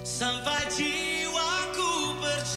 sampai jiwaku percaya.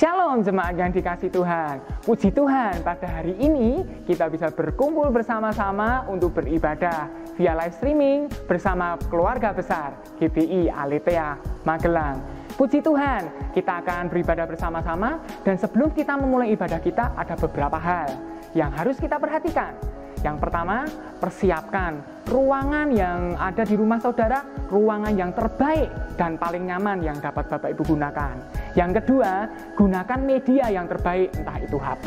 Shalom jemaat yang dikasih Tuhan. Puji Tuhan, pada hari ini kita bisa berkumpul bersama-sama untuk beribadah via live streaming bersama keluarga besar GBI Aletheia Magelang. Puji Tuhan, kita akan beribadah bersama-sama, dan sebelum kita memulai ibadah kita ada beberapa hal yang harus kita perhatikan. Yang pertama, persiapkan ruangan yang ada di rumah saudara, ruangan yang terbaik dan paling nyaman yang dapat Bapak Ibu gunakan. Yang kedua, gunakan media yang terbaik, entah itu HP,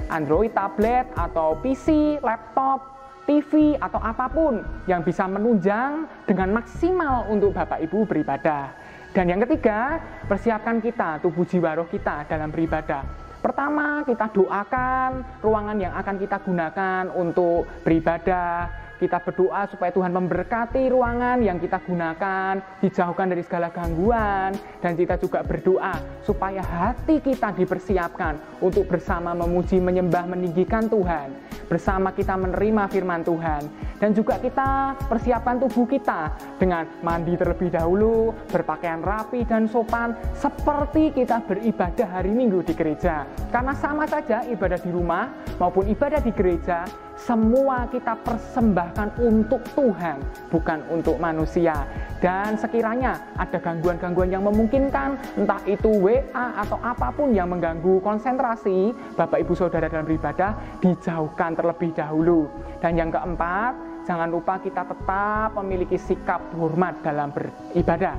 Android, tablet, atau PC, laptop, TV, atau apapun yang bisa menunjang dengan maksimal untuk Bapak Ibu beribadah. Dan yang ketiga, persiapkan kita, tubuh jiwa roh kita dalam beribadah. Pertama, kita doakan ruangan yang akan kita gunakan untuk beribadah. Kita berdoa supaya Tuhan memberkati ruangan yang kita gunakan, dijauhkan dari segala gangguan. Dan kita juga berdoa supaya hati kita dipersiapkan untuk bersama memuji, menyembah, meninggikan Tuhan. Bersama kita menerima firman Tuhan. Dan juga kita persiapkan tubuh kita dengan mandi terlebih dahulu, berpakaian rapi dan sopan, seperti kita beribadah hari Minggu di gereja. Karena sama saja ibadah di rumah maupun ibadah di gereja, semua kita persembahkan untuk Tuhan, bukan untuk manusia. Dan sekiranya ada gangguan-gangguan yang memungkinkan, entah itu WA atau apapun yang mengganggu konsentrasi Bapak Ibu Saudara dalam beribadah, dijauhkan terlebih dahulu. Dan yang keempat, jangan lupa kita tetap memiliki sikap hormat dalam beribadah.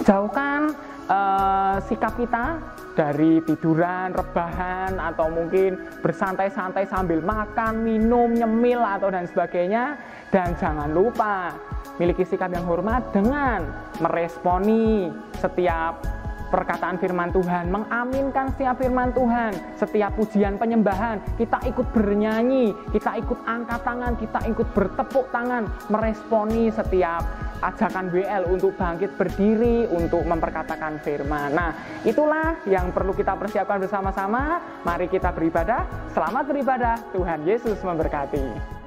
Jauhkan sikap kita dari tiduran, rebahan, atau mungkin bersantai-santai sambil makan, minum, nyemil, atau dan sebagainya. Dan jangan lupa miliki sikap yang hormat dengan meresponi setiap perkataan firman Tuhan, mengaminkan setiap firman Tuhan, setiap pujian penyembahan, kita ikut bernyanyi, kita ikut angkat tangan, kita ikut bertepuk tangan, meresponi setiap ajakan WL untuk bangkit berdiri, untuk memperkatakan firman. Nah, itulah yang perlu kita persiapkan bersama-sama. Mari kita beribadah. Selamat beribadah. Tuhan Yesus memberkati.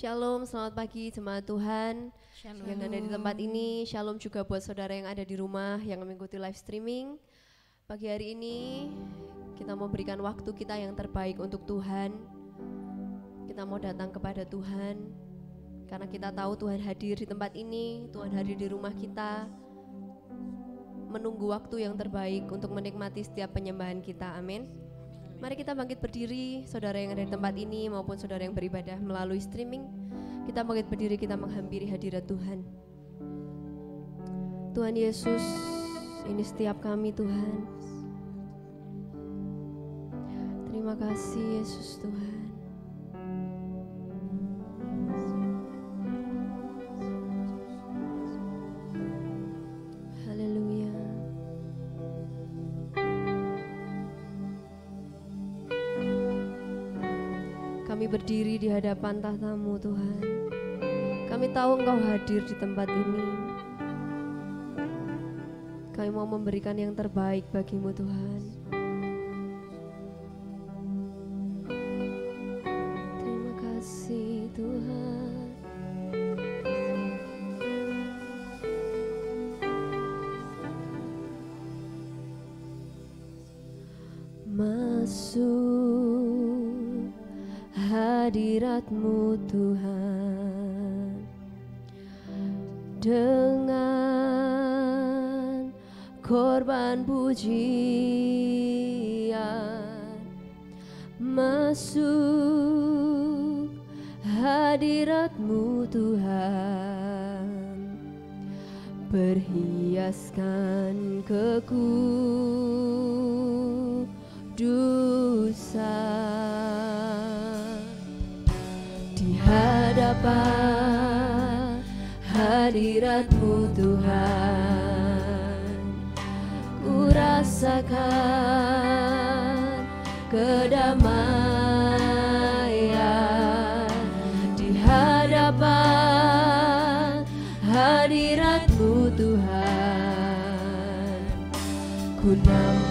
Shalom, selamat pagi jemaat Tuhan Shalom. yang ada di tempat ini. Shalom juga buat saudara yang ada di rumah yang mengikuti live streaming. Pagi hari ini kita mau berikan waktu kita yang terbaik untuk Tuhan. Kita mau datang kepada Tuhan karena kita tahu Tuhan hadir di tempat ini, Tuhan hadir di rumah kita, menunggu waktu yang terbaik untuk menikmati setiap penyembahan kita. Amin. Mari kita bangkit berdiri, saudara yang ada di tempat ini maupun saudara yang beribadah melalui streaming. Kita bangkit berdiri, kita menghampiri hadirat Tuhan. Tuhan Yesus, ini setiap kami Tuhan. Terima kasih Yesus Tuhan. Kami berdiri di hadapan tahta-Mu Tuhan. Kami tahu Engkau hadir di tempat ini. Kami mau memberikan yang terbaik bagi-Mu Tuhan. Terima kasih Tuhan. Masuk hadirat-Mu Tuhan dengan korban pujian. Masuk hadirat-Mu Tuhan, perhiaskan kekudusan. Di hadapan hadirat-Mu Tuhan, ku rasakan kedamaian. Di hadapan hadirat-Mu Tuhan, ku nampak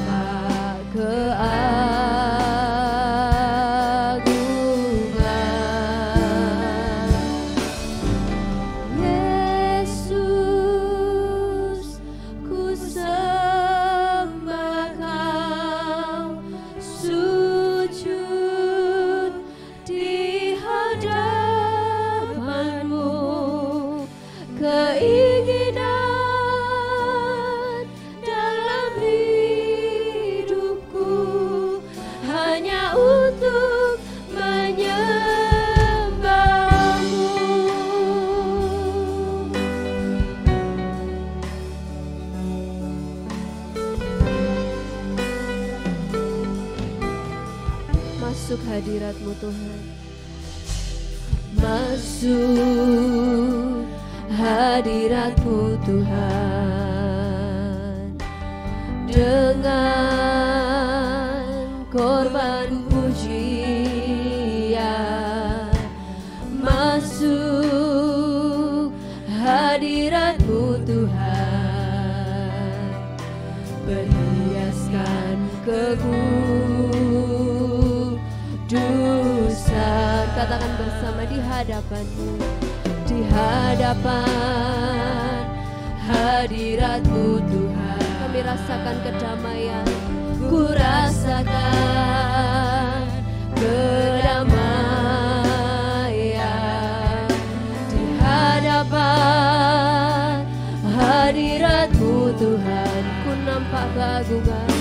hadirat-Mu Tuhan. Masuk hadirat-Mu Tuhan dengan korban pujian. Masuk hadirat-Mu Tuhan, perhiaskan kekudusan. Katakan bersama, di hadapan-Mu, di hadapan hadirat-Mu Tuhan, kami rasakan kedamaian. Ku rasakan kedamaian di hadapan hadirat-Mu Tuhan. Ku nampak keagungan,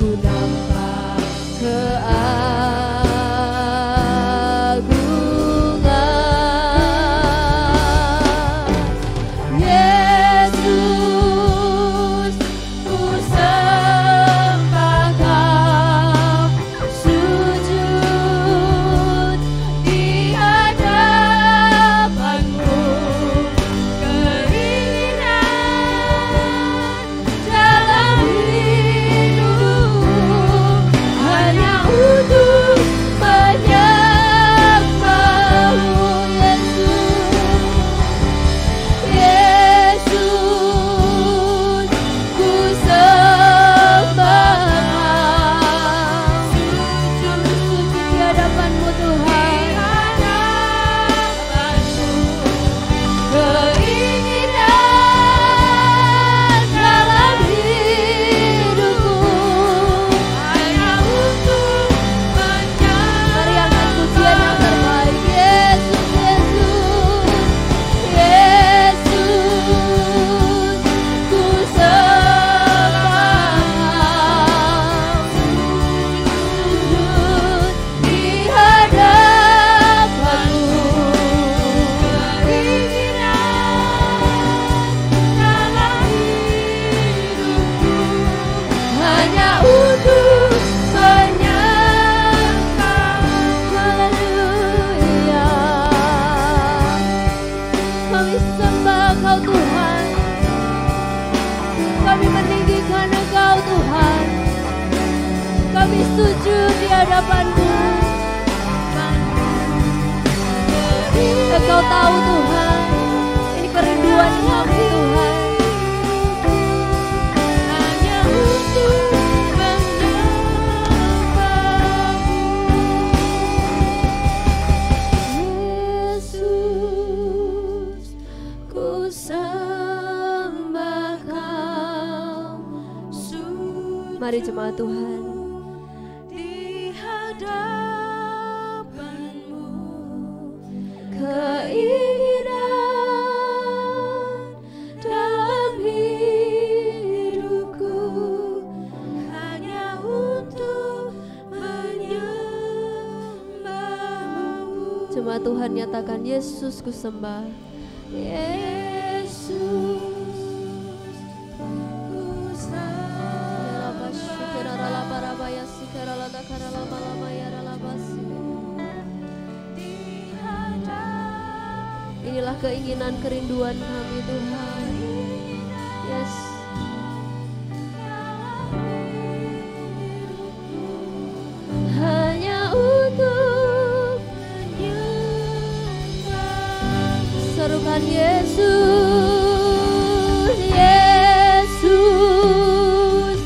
ku nampak keagungan. Yesus, ku sembah Kau, sujud di hadapan-Mu. Keinginan dalam hidup hanya sujud di hadapan-Mu. Engkau tahu Tuhan, ini kerinduan kami Tuhan. Hanya untuk Yesus, ku sembah Kau. Mari jemaat Tuhan. Di hadapan-Mu, keinginan dalam hidupku hanya untuk menyembah-Mu. Jemaat Tuhan nyatakan, Yesus ku sembah. Yesus ku sembah. Inilah keinginan kerinduan kami Tuhan. Yes. Hanya untuk serukan Yesus, Yesus,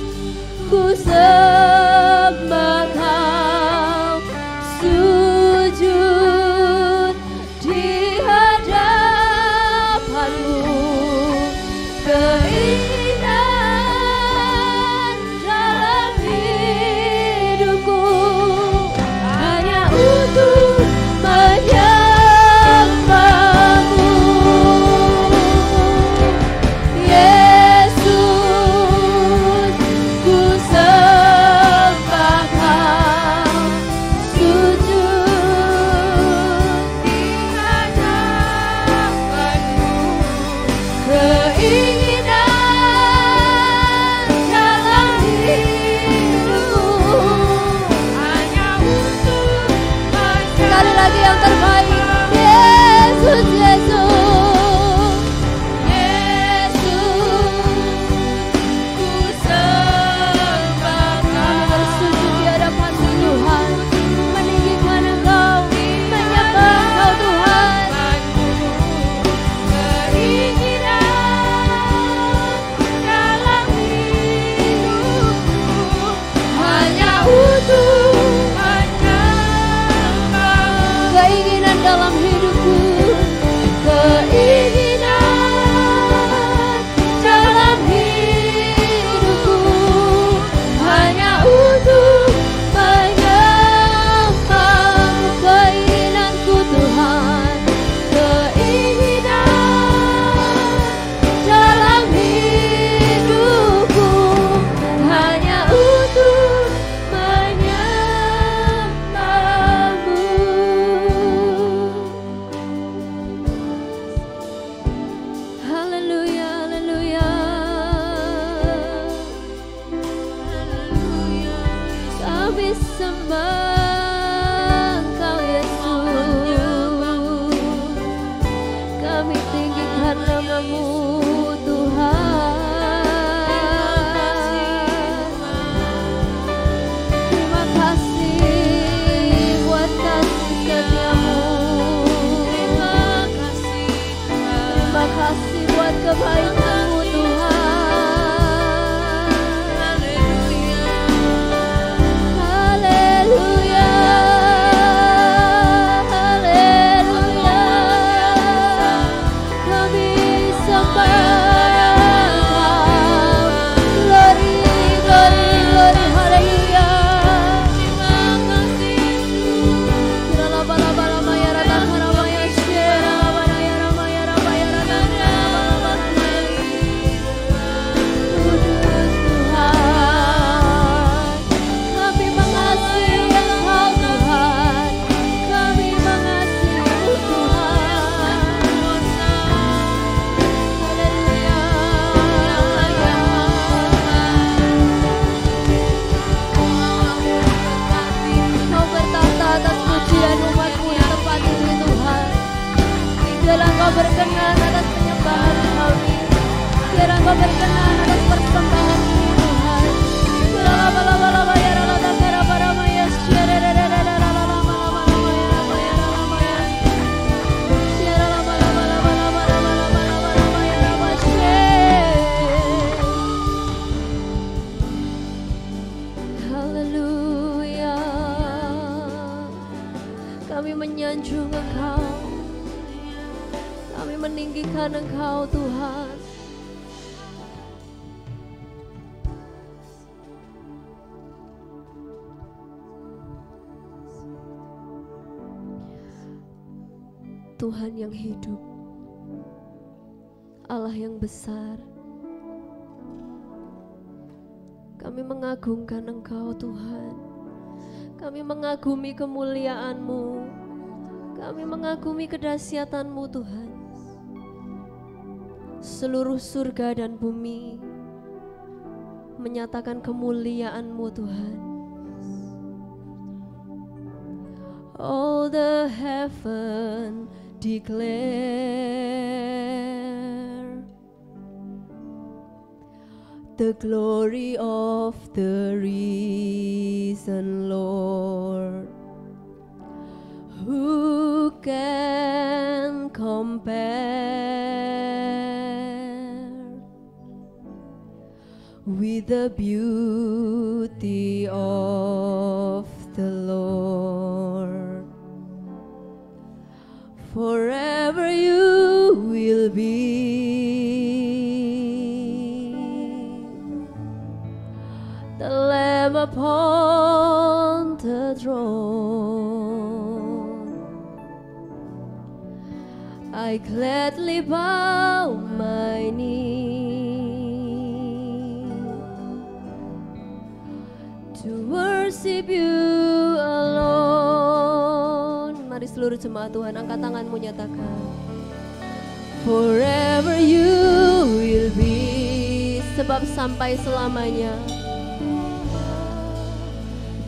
ku sembah Kau, sujud di hadapan-Mu, keinginan dalam hidupku hanya untuk menyembah-Mu. Yesus, ku sembah Kau, sujud di hadapan-Mu, keinginan dalam hidupku hanya untuk sekali lagi yang terbaik. Yesus, Yesus, Yesus, ku sembah Kau. Bersujud di hadapan-Mu Tuhan, meninggikan Engkau, menyembah Engkau Tuhan. Keinginan dalam hidupku hanya untuk menyembah. Keinginan dalam hidupku, keinginan dalam hidupku hanya untuk menyembah. Keinginanku Tuhan, keinginan dalam hidupku hanya untuk menyembah-Mu. Haleluya, haleluya, haleluya. Kami sembah Engkau Yesus, kami tinggikan nama-Mu Tuhan. Terima kasih buat kasih setia-Mu. Terima kasih buat kebaikan-Mu Tuhan. Haleluya, haleluya. Kami sembah Kau. Glory, glory, glory, haleluya. Kami mengasihi Engkau Tuhan, kami mengasihi-Mu Tuhan. Haleluya. Kau bertahta atas pujian umat-Mu di tempat ini Tuhan. Biarlah Engkau berkenan atas penyembahan kami. Biarlah Engkau berkenan atas persembahan ini Tuhan. Biarlah bala-bala bayar Allah para Kami menyanjung Engkau, kami meninggikan Engkau Tuhan. Tuhan yang hidup, Allah yang besar, kami mengagungkan Engkau Tuhan. Kami mengagumi kemuliaan-Mu, kami mengagumi kedahsyatan-Mu Tuhan. Seluruh surga dan bumi menyatakan kemuliaan-Mu Tuhan. All the heaven declare the glory of the risen Lord. Who can compare with the beauty of the Lord? Forever you will be the Lamb upon the throne. I gladly bow my knee to worship you alone. Mari seluruh jemaat Tuhan, angkat tanganmu, nyatakan. Forever you will be, sebab sampai selamanya.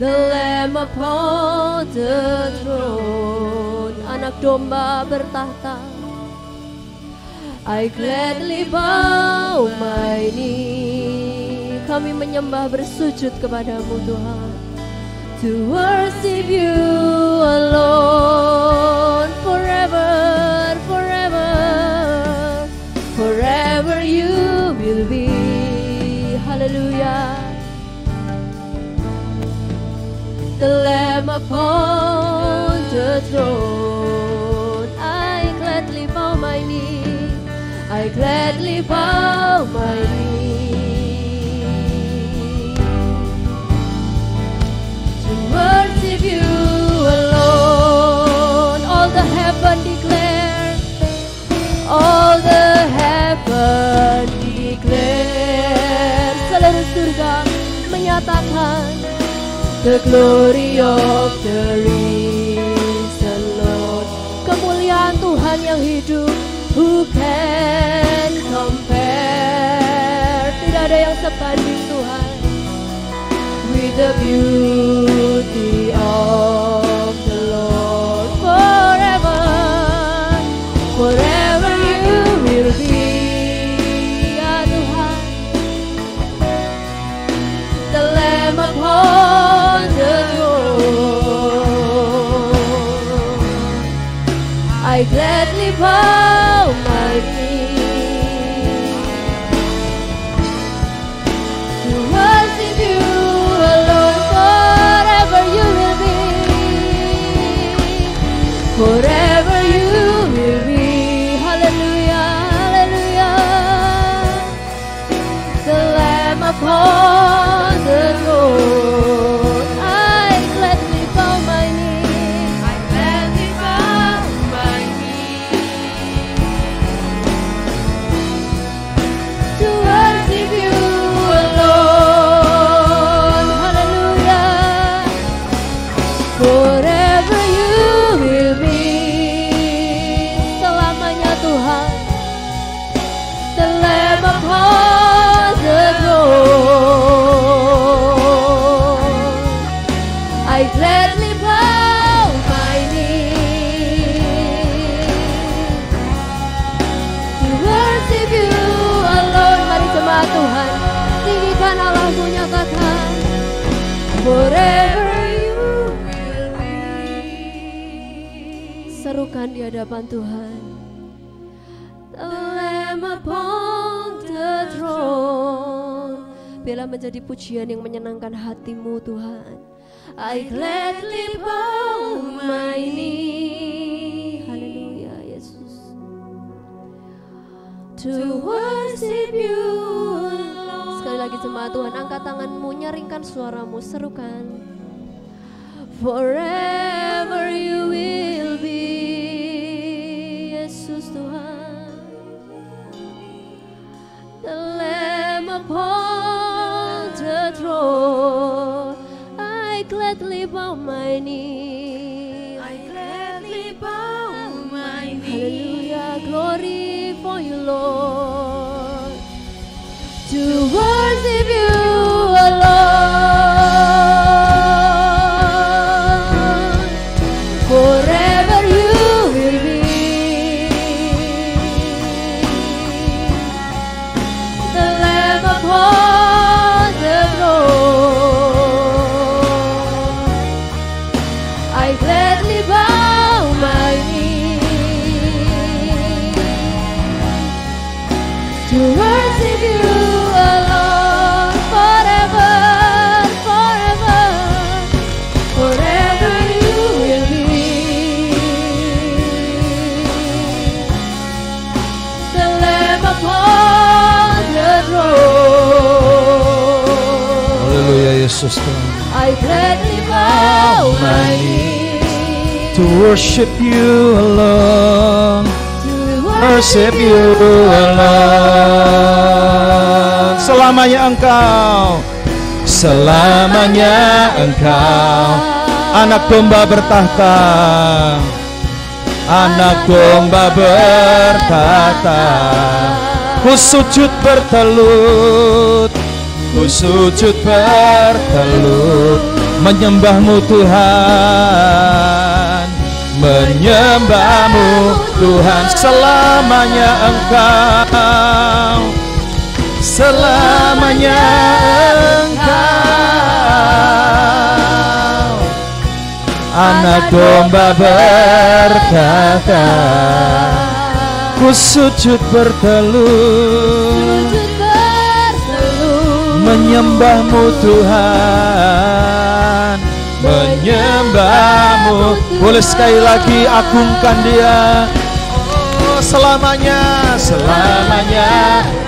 The Lamb upon the throne, anak domba bertahta. I gladly bow my knee. Kami menyembah bersujud kepadamu Tuhan. To worship you alone forever, forever, forever you will be. Hallelujah. The Lamb upon the throne, I gladly bow my knee. I gladly bow my knee. Worship you alone. All the heaven declare, all the heaven declare. Seluruh surga menyatakan the glory of the risen Lord. Kemuliaan Tuhan yang hidup. Who can compare? Tidak ada yang sebanding Tuhan. With the beauty of the Lord, forever, forever you will be, ya Tuhan. The Lamb upon the throne, I gladly bow my knee to worship you. Forever you will be, hallelujah, hallelujah. The Lamb upon the throne, I gladly bow my knee. I gladly bow my knee to worship you alone, hallelujah. Forever you will be. Tuhan, the Lamb upon the throne, I gladly bow my knee to worship you alone. Mari jemaat Tuhan, tinggikan Allahmu, nyatakan forever you will be. Serukan di hadapan Tuhan. The Lamb upon the throne. Biarlah menjadi pujian yang menyenangkan hatimu Tuhan. I gladly bow my knee. Haleluya Yesus. To worship you alone. Sekali lagi jemaat Tuhan, angkat tanganmu, nyaringkan suaramu, serukan. Forever you will be, Yesus Tuhan. The Lamb upon the throne, I gladly bow my knee. I gladly bow my knee. Hallelujah, glory for you, Lord. To worship you alone. Forever you will be. The Lamb upon the throne, I gladly bow my knee. To worship you alone. Forever, forever, forever you will be. The Lamb upon the throne, Haleluya Yesus Tuhan. I gladly bow my knee. To worship you alone, To worship you alone. Selamanya engkau, anak domba bertahta, anak domba bertahta. Ku sujud bertelut, menyembahmu Tuhan, menyembahmu Tuhan. Selamanya engkau, selamanya engkau, anak domba bertahta. Ku sujud bertelut, menyembahmu Tuhan, menyembahmu. Boleh sekali lagi agungkan Dia. Oh, selamanya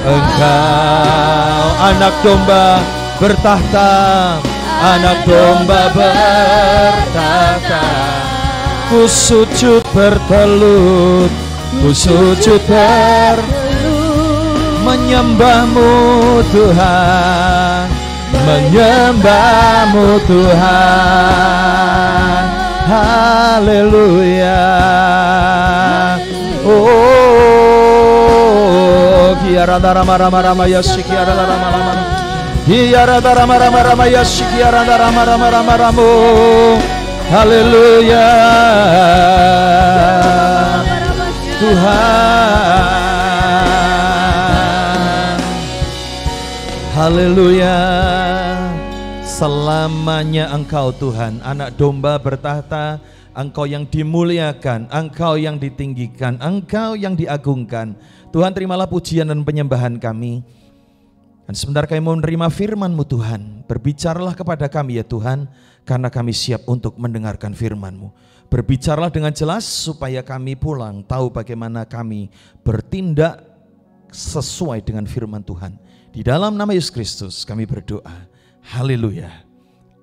engkau, anak domba bertahta, anak domba bertahta. Ku sujud bertelut, menyembahmu Tuhan, menyembahmu Tuhan. Haleluya. Oh, kiara rama rama rama yasikiara rama rama, kiara rama rama rama yasikiara rama rama rama rama. Haleluya Tuhan. Haleluya. Selamanya Engkau Tuhan, anak domba bertahta. Engkau yang dimuliakan, Engkau yang ditinggikan, Engkau yang diagungkan. Tuhan, terimalah pujian dan penyembahan kami. Dan sebentar kami mau menerima firman-Mu Tuhan, berbicaralah kepada kami ya Tuhan, karena kami siap untuk mendengarkan firman-Mu. Berbicaralah dengan jelas supaya kami pulang tahu bagaimana kami bertindak sesuai dengan firman Tuhan. Di dalam nama Yesus Kristus kami berdoa. Haleluya.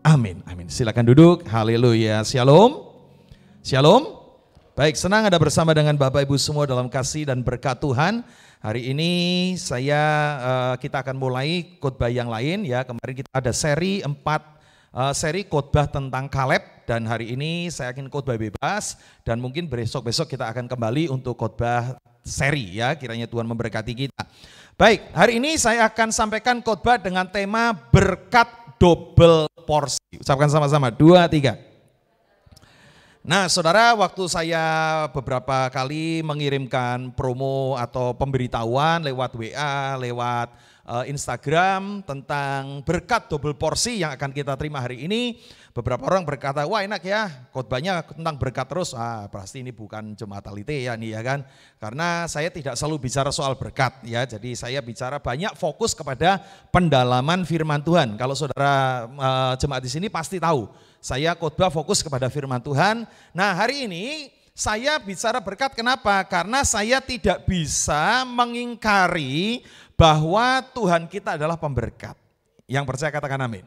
Amin. Amin. Silakan duduk. Haleluya. Shalom. Shalom. Baik, senang ada bersama dengan Bapak Ibu semua dalam kasih dan berkat Tuhan. Hari ini kita akan mulai khotbah yang lain ya. Kemarin kita ada seri 4 seri khotbah tentang Kaleb, dan hari ini saya akan khotbah bebas, dan mungkin besok-besok kita akan kembali untuk khotbah seri ya. Kiranya Tuhan memberkati kita. Baik, hari ini saya akan sampaikan khotbah dengan tema berkat double porsi. Ucapkan sama-sama 2, 3. Nah saudara, waktu saya beberapa kali mengirimkan promo atau pemberitahuan lewat WA, lewat Instagram tentang berkat double porsi yang akan kita terima hari ini. Beberapa orang berkata, wah enak ya khotbahnya tentang berkat terus. Pasti ini bukan jemaat Alite ya nih ya kan. Karena saya tidak selalu bicara soal berkat ya. Jadi saya bicara banyak fokus kepada pendalaman firman Tuhan. Kalau saudara jemaat di sini pasti tahu, saya khotbah fokus kepada firman Tuhan. Nah hari ini saya bicara berkat kenapa? Karena saya tidak bisa mengingkari bahwa Tuhan kita adalah pemberkat. Yang percaya katakan amin.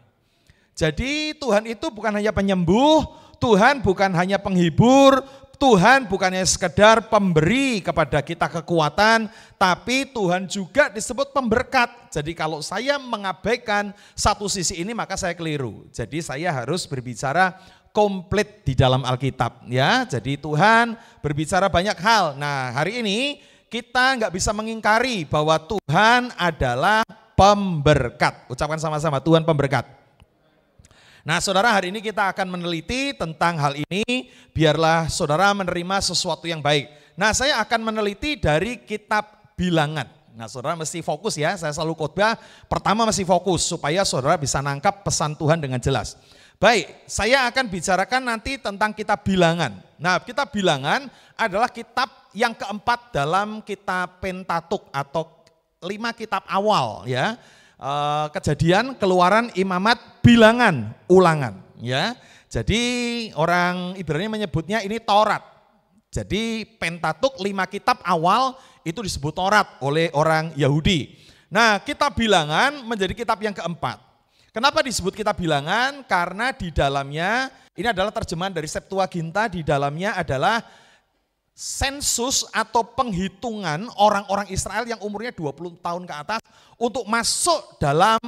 Jadi Tuhan itu bukan hanya penyembuh, Tuhan bukan hanya penghibur, Tuhan bukannya sekedar pemberi kepada kita kekuatan, tapi Tuhan juga disebut pemberkat. Jadi kalau saya mengabaikan satu sisi ini maka saya keliru. Jadi saya harus berbicara komplit di dalam Alkitab ya. Jadi Tuhan berbicara banyak hal. Nah hari ini kita nggak bisa mengingkari bahwa Tuhan adalah pemberkat. Ucapkan sama-sama, Tuhan pemberkat. Nah saudara, hari ini kita akan meneliti tentang hal ini, biarlah saudara menerima sesuatu yang baik. Nah saya akan meneliti dari kitab Bilangan. Nah saudara mesti fokus ya, saya selalu khotbah, pertama mesti fokus supaya saudara bisa nangkap pesan Tuhan dengan jelas. Baik, saya akan bicarakan nanti tentang kitab Bilangan. Nah kitab Bilangan adalah kitab yang keempat dalam kitab Pentatuk atau 5 kitab awal ya. Kejadian, Keluaran, Imamat, Bilangan, Ulangan ya. Jadi orang Ibrani menyebutnya ini Taurat. Jadi Pentatuk 5 kitab awal itu disebut Taurat oleh orang Yahudi. Nah kitab Bilangan menjadi kitab yang keempat. Kenapa disebut kitab Bilangan? Karena di dalamnya, ini adalah terjemahan dari Septuaginta, di dalamnya adalah sensus atau penghitungan orang-orang Israel yang umurnya 20 tahun ke atas untuk masuk dalam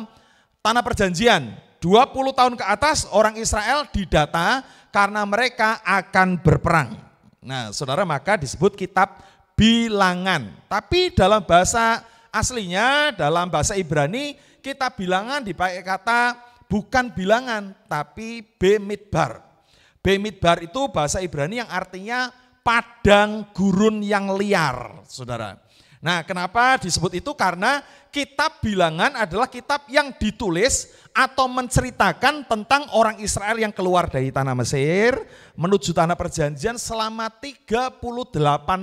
tanah perjanjian. 20 tahun ke atas orang Israel didata karena mereka akan berperang. Nah saudara, maka disebut kitab Bilangan. Tapi dalam bahasa aslinya, dalam bahasa Ibrani, kitab Bilangan dipakai kata bukan bilangan tapi Bemidbar. Bemidbar itu bahasa Ibrani yang artinya padang gurun yang liar, saudara. Nah kenapa disebut itu? Karena kitab Bilangan adalah kitab yang ditulis atau menceritakan tentang orang Israel yang keluar dari tanah Mesir menuju tanah perjanjian selama 38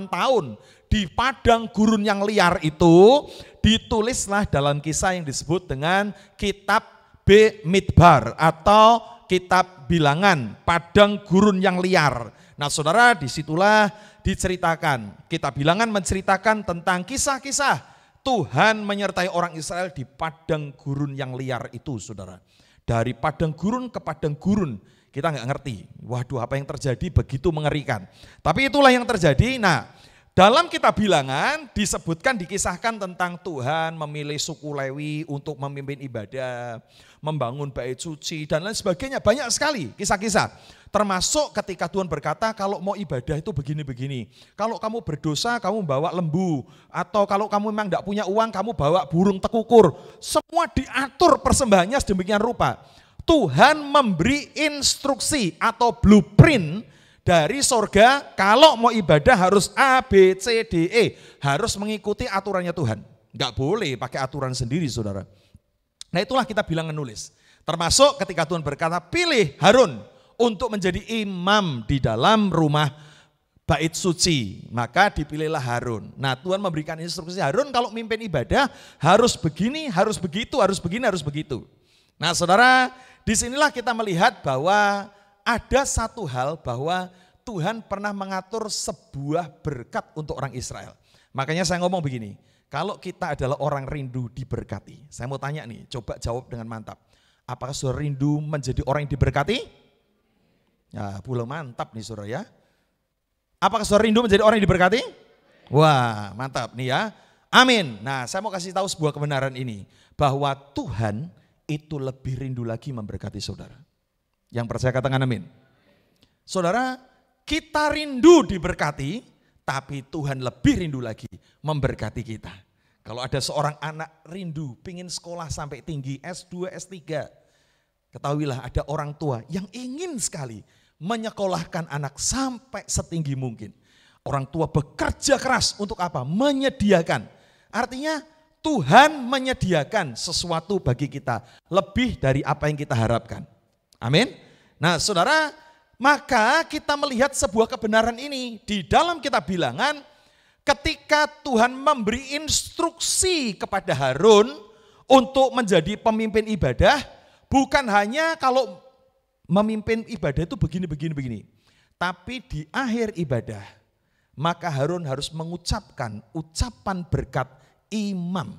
tahun. Di padang gurun yang liar itu ditulislah dalam kisah yang disebut dengan kitab Bemidbar atau kitab Bilangan, padang gurun yang liar. Nah saudara, disitulah diceritakan, kitab Bilangan menceritakan tentang kisah-kisah Tuhan menyertai orang Israel di padang gurun yang liar itu saudara. Dari padang gurun ke padang gurun, kita nggak ngerti, waduh apa yang terjadi begitu mengerikan. Tapi itulah yang terjadi. Nah dalam kitab Bilangan disebutkan, dikisahkan tentang Tuhan memilih suku Lewi untuk memimpin ibadah, membangun bait suci dan lain sebagainya. Banyak sekali kisah-kisah. Termasuk ketika Tuhan berkata kalau mau ibadah itu begini-begini. Kalau kamu berdosa kamu bawa lembu. Atau kalau kamu memang tidak punya uang kamu bawa burung tekukur. Semua diatur persembahannya sedemikian rupa. Tuhan memberi instruksi atau blueprint dari sorga, kalau mau ibadah harus A, B, C, D, E. Harus mengikuti aturannya Tuhan. Enggak boleh pakai aturan sendiri saudara. Nah itulah kita Bilangan nulis. Termasuk ketika Tuhan berkata pilih Harun untuk menjadi imam di dalam rumah bait suci. Maka dipilihlah Harun. Nah Tuhan memberikan instruksi Harun kalau mimpin ibadah harus begini, harus begitu, harus begini, harus begitu. Nah saudara, disinilah kita melihat bahwa ada satu hal bahwa Tuhan pernah mengatur sebuah berkat untuk orang Israel. Makanya saya ngomong begini, kalau kita adalah orang rindu diberkati, saya mau tanya nih, coba jawab dengan mantap. Apakah saudara rindu menjadi orang yang diberkati? Ya, belum mantap nih saudara ya. Apakah saudara rindu menjadi orang yang diberkati? Wah, mantap nih ya. Amin. Nah, saya mau kasih tahu sebuah kebenaran ini, bahwa Tuhan itu lebih rindu lagi memberkati saudara. Yang percaya katakan amin. Saudara, kita rindu diberkati, tapi Tuhan lebih rindu lagi memberkati kita. Kalau ada seorang anak rindu, pingin sekolah sampai tinggi, S2, S3, ketahuilah ada orang tua yang ingin sekali menyekolahkan anak sampai setinggi mungkin. Orang tua bekerja keras untuk apa? Menyediakan. Artinya Tuhan menyediakan sesuatu bagi kita lebih dari apa yang kita harapkan. Amin. Nah saudara, maka kita melihat sebuah kebenaran ini di dalam kitab Bilangan ketika Tuhan memberi instruksi kepada Harun untuk menjadi pemimpin ibadah, bukan hanya kalau memimpin ibadah itu begini. Tapi di akhir ibadah, maka Harun harus mengucapkan ucapan berkat imam.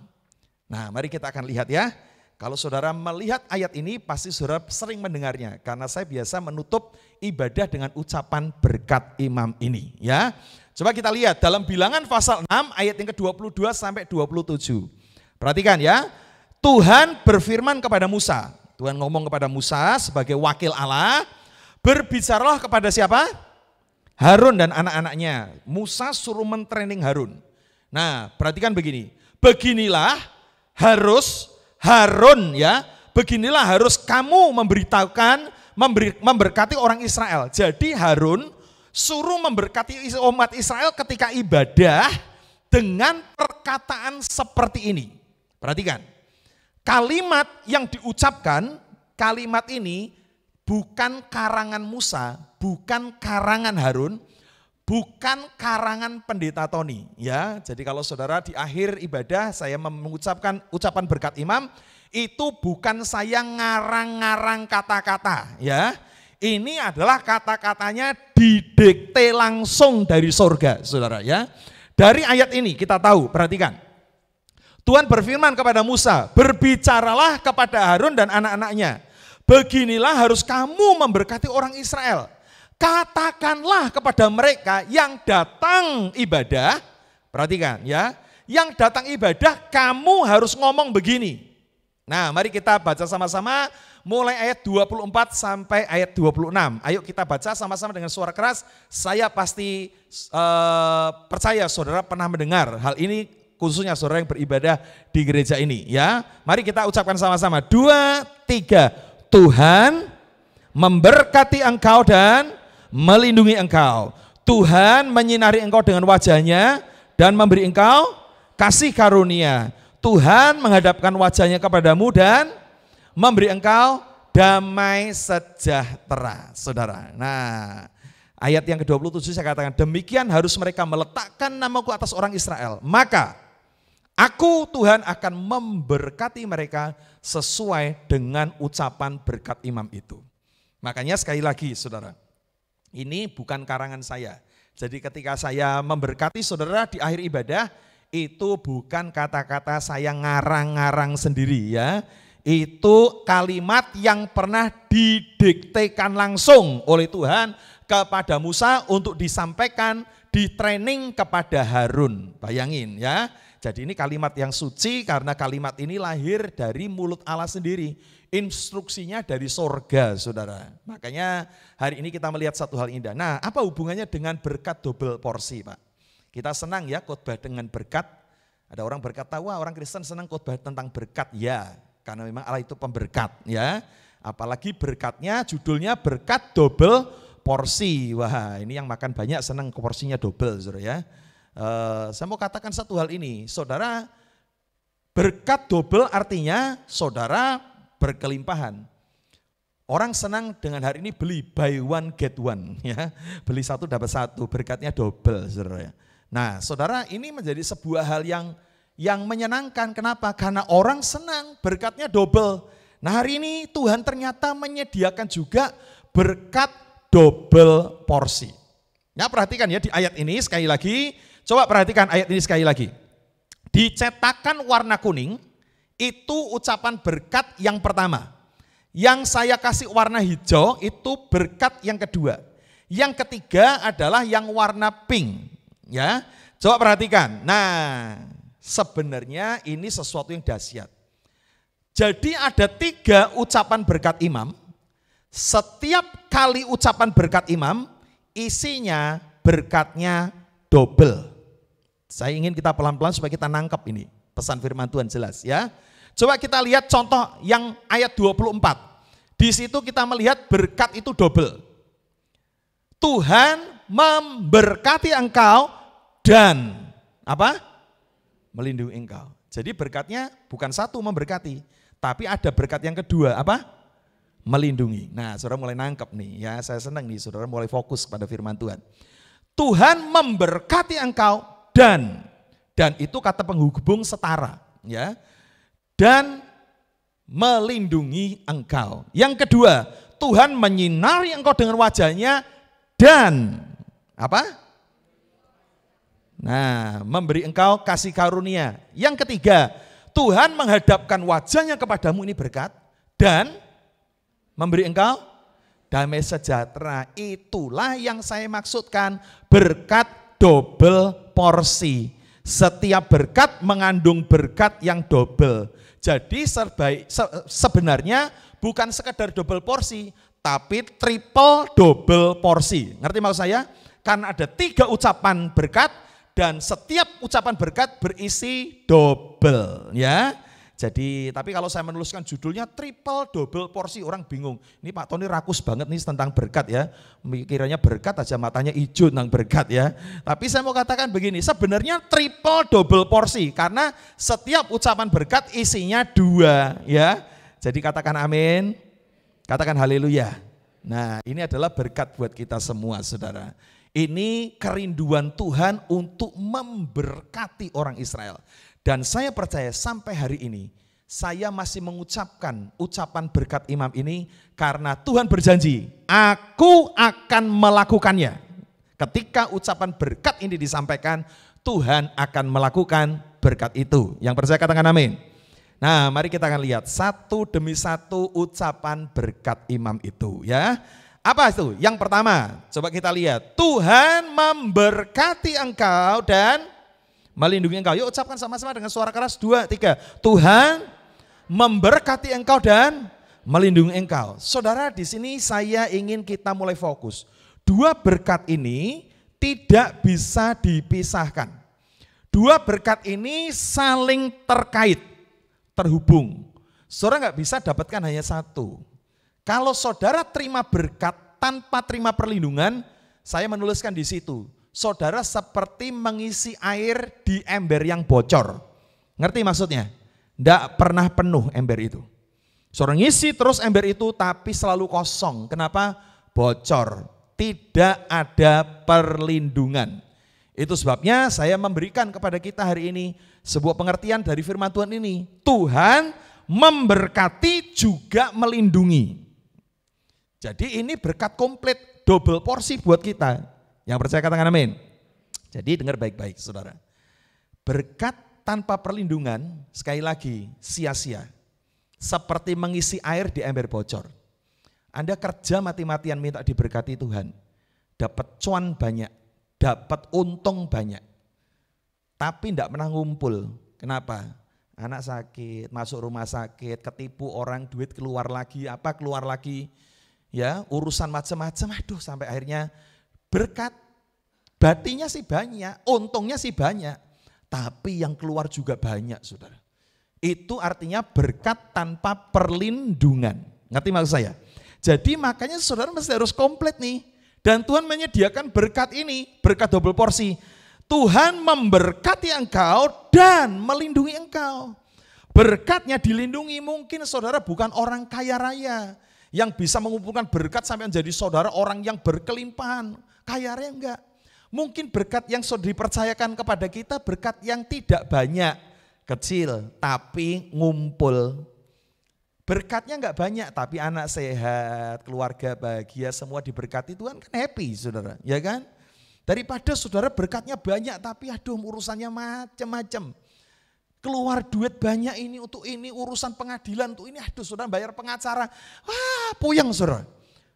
Nah mari kita akan lihat ya. Kalau saudara melihat ayat ini pasti saudara sering mendengarnya. Karena saya biasa menutup ibadah dengan ucapan berkat imam ini ya. Coba kita lihat dalam Bilangan pasal 6 ayat yang ke-22 sampai 27. Perhatikan ya. Tuhan berfirman kepada Musa. Tuhan ngomong kepada Musa sebagai wakil Allah. Berbicaralah kepada siapa? Harun dan anak-anaknya. Musa suruh mentraining Harun. Nah perhatikan begini. Beginilah Harun ya, beginilah harus kamu memberitahukan, memberkati orang Israel. Jadi Harun suruh memberkati umat Israel ketika ibadah dengan perkataan seperti ini. Perhatikan, kalimat yang diucapkan, kalimat ini bukan karangan Musa, bukan karangan Harun, bukan karangan pendeta Tony ya. Jadi kalau saudara di akhir ibadah saya mengucapkan ucapan berkat imam, itu bukan saya ngarang-ngarang kata-kata ya. Ini adalah kata-katanya didikte langsung dari sorga saudara ya. Dari ayat ini kita tahu, perhatikan. Tuhan berfirman kepada Musa, berbicaralah kepada Harun dan anak-anaknya. Beginilah harus kamu memberkati orang Israel. Katakanlah kepada mereka yang datang ibadah, perhatikan ya, yang datang ibadah kamu harus ngomong begini. Nah mari kita baca sama-sama mulai ayat 24 sampai ayat 26. Ayo kita baca sama-sama dengan suara keras, saya pasti percaya saudara pernah mendengar hal ini, khususnya saudara yang beribadah di gereja ini ya. Mari kita ucapkan sama-sama, 2, 3, Tuhan memberkati engkau dan melindungi engkau. Tuhan menyinari engkau dengan wajahnya dan memberi engkau kasih karunia. Tuhan menghadapkan wajahnya kepadamu dan memberi engkau damai sejahtera. Saudara, nah ayat yang ke-27 saya katakan, demikian harus mereka meletakkan namaku atas orang Israel. Maka aku Tuhan akan memberkati mereka sesuai dengan ucapan berkat imam itu. Makanya sekali lagi saudara, ini bukan karangan saya. Jadi ketika saya memberkati saudara di akhir ibadah, itu bukan kata-kata saya ngarang-ngarang sendiri ya. Itu kalimat yang pernah didiktekan langsung oleh Tuhan kepada Musa untuk disampaikan, di-training kepada Harun. Bayangin ya. Jadi ini kalimat yang suci karena kalimat ini lahir dari mulut Allah sendiri. Instruksinya dari sorga saudara. Makanya hari ini kita melihat satu hal indah. Nah apa hubungannya dengan berkat double porsi Pak? Kita senang ya khotbah dengan berkat. Ada orang berkata, wah orang Kristen senang khotbah tentang berkat. Ya karena memang Allah itu pemberkat ya. Apalagi berkatnya judulnya berkat double porsi. Wah ini yang makan banyak senang porsinya double saudara ya. Saya mau katakan satu hal ini. Saudara, berkat double artinya saudara berkelimpahan. Orang senang dengan hari ini beli buy one get one ya. Beli satu dapat satu, berkatnya double saudara ya. Nah saudara, ini menjadi sebuah hal yang menyenangkan. Kenapa? Karena orang senang berkatnya double. Nah hari ini Tuhan ternyata menyediakan juga berkat double porsi. Ya perhatikan ya di ayat ini sekali lagi. Coba perhatikan ayat ini sekali lagi. Dicetakan warna kuning, itu ucapan berkat yang pertama. Yang saya kasih warna hijau itu berkat yang kedua. Yang ketiga adalah yang warna pink. Ya, coba perhatikan. Nah, sebenarnya ini sesuatu yang dahsyat. Jadi ada 3 ucapan berkat imam. Setiap kali ucapan berkat imam, isinya berkatnya double. Saya ingin kita pelan-pelan supaya kita nangkep ini. Pesan firman Tuhan jelas ya. Coba kita lihat contoh yang ayat 24. Di situ kita melihat berkat itu double. Tuhan memberkati engkau dan apa? Melindungi engkau. Jadi berkatnya bukan satu memberkati, tapi ada berkat yang kedua, apa? Melindungi. Nah, saudara mulai nangkep nih, ya saya senang nih, saudara mulai fokus pada firman Tuhan. Tuhan memberkati engkau dan itu kata penghubung setara, ya. Dan melindungi engkau. Yang kedua, Tuhan menyinari engkau dengan wajahnya dan apa? Nah, memberi engkau kasih karunia. Yang ketiga, Tuhan menghadapkan wajahnya kepadamu, ini berkat, dan memberi engkau damai sejahtera. Itulah yang saya maksudkan, berkat double porsi. Setiap berkat mengandung berkat yang double. Jadi sebenarnya bukan sekedar double porsi, tapi triple double porsi. Ngerti maksud saya? Karena ada 3 ucapan berkat, dan setiap ucapan berkat berisi double, ya. Jadi, tapi kalau saya menuliskan judulnya triple double porsi, orang bingung. Ini Pak Tony rakus banget nih tentang berkat ya. Kiranya berkat aja matanya hijau tentang berkat ya. Tapi saya mau katakan begini, sebenarnya triple double porsi karena setiap ucapan berkat isinya 2 ya. Jadi katakan amin, katakan haleluya. Nah, ini adalah berkat buat kita semua, saudara. Ini kerinduan Tuhan untuk memberkati orang Israel. Dan saya percaya sampai hari ini, saya masih mengucapkan ucapan berkat imam ini karena Tuhan berjanji, aku akan melakukannya. Ketika ucapan berkat ini disampaikan, Tuhan akan melakukan berkat itu. Yang percaya katakan amin. Nah, mari kita akan lihat satu demi satu ucapan berkat imam itu ya. Apa itu? Yang pertama, coba kita lihat. Tuhan memberkati engkau dan melindungi engkau. Yuk ucapkan sama-sama dengan suara keras, 2, 3. Tuhan memberkati engkau dan melindungi engkau. Saudara, di sini saya ingin kita mulai fokus. 2 berkat ini tidak bisa dipisahkan. 2 berkat ini saling terkait, terhubung. Saudara nggak bisa dapatkan hanya satu. Kalau saudara terima berkat tanpa terima perlindungan, saya menuliskan di situ, saudara seperti mengisi air di ember yang bocor. Ngerti maksudnya? Tidak pernah penuh ember itu. Saudara ngisi terus ember itu tapi selalu kosong. Kenapa? Bocor. Tidak ada perlindungan. Itu sebabnya saya memberikan kepada kita hari ini sebuah pengertian dari firman Tuhan ini. Tuhan memberkati juga melindungi. Jadi ini berkat komplit, double porsi buat kita. Yang percaya katakan amin. Jadi dengar baik-baik saudara. Berkat tanpa perlindungan, sekali lagi sia-sia. Seperti mengisi air di ember bocor. Anda kerja mati-matian minta diberkati Tuhan. Dapat cuan banyak, dapat untung banyak. Tapi tidak pernah ngumpul. Kenapa? Anak sakit, masuk rumah sakit, ketipu orang, duit keluar lagi, keluar lagi. Ya, urusan macam-macam, aduh sampai akhirnya berkat batinya sih banyak, untungnya sih banyak, tapi yang keluar juga banyak saudara. Itu artinya berkat tanpa perlindungan, ngerti maksud saya? Jadi makanya saudara mesti harus komplit nih, dan Tuhan menyediakan berkat ini, berkat double porsi. Tuhan memberkati engkau dan melindungi engkau. Berkatnya dilindungi, mungkin saudara bukan orang kaya raya, yang bisa mengumpulkan berkat sampai menjadi saudara orang yang berkelimpahan, kaya raya enggak. Mungkin berkat yang sudah dipercayakan kepada kita berkat yang tidak banyak, kecil tapi ngumpul. Berkatnya enggak banyak tapi anak sehat, keluarga bahagia, semua diberkati Tuhan kan happy saudara, ya kan? Daripada saudara berkatnya banyak tapi aduh urusannya macam-macam. Keluar duit banyak ini untuk ini, urusan pengadilan untuk ini, aduh saudara bayar pengacara, wah puyeng saudara.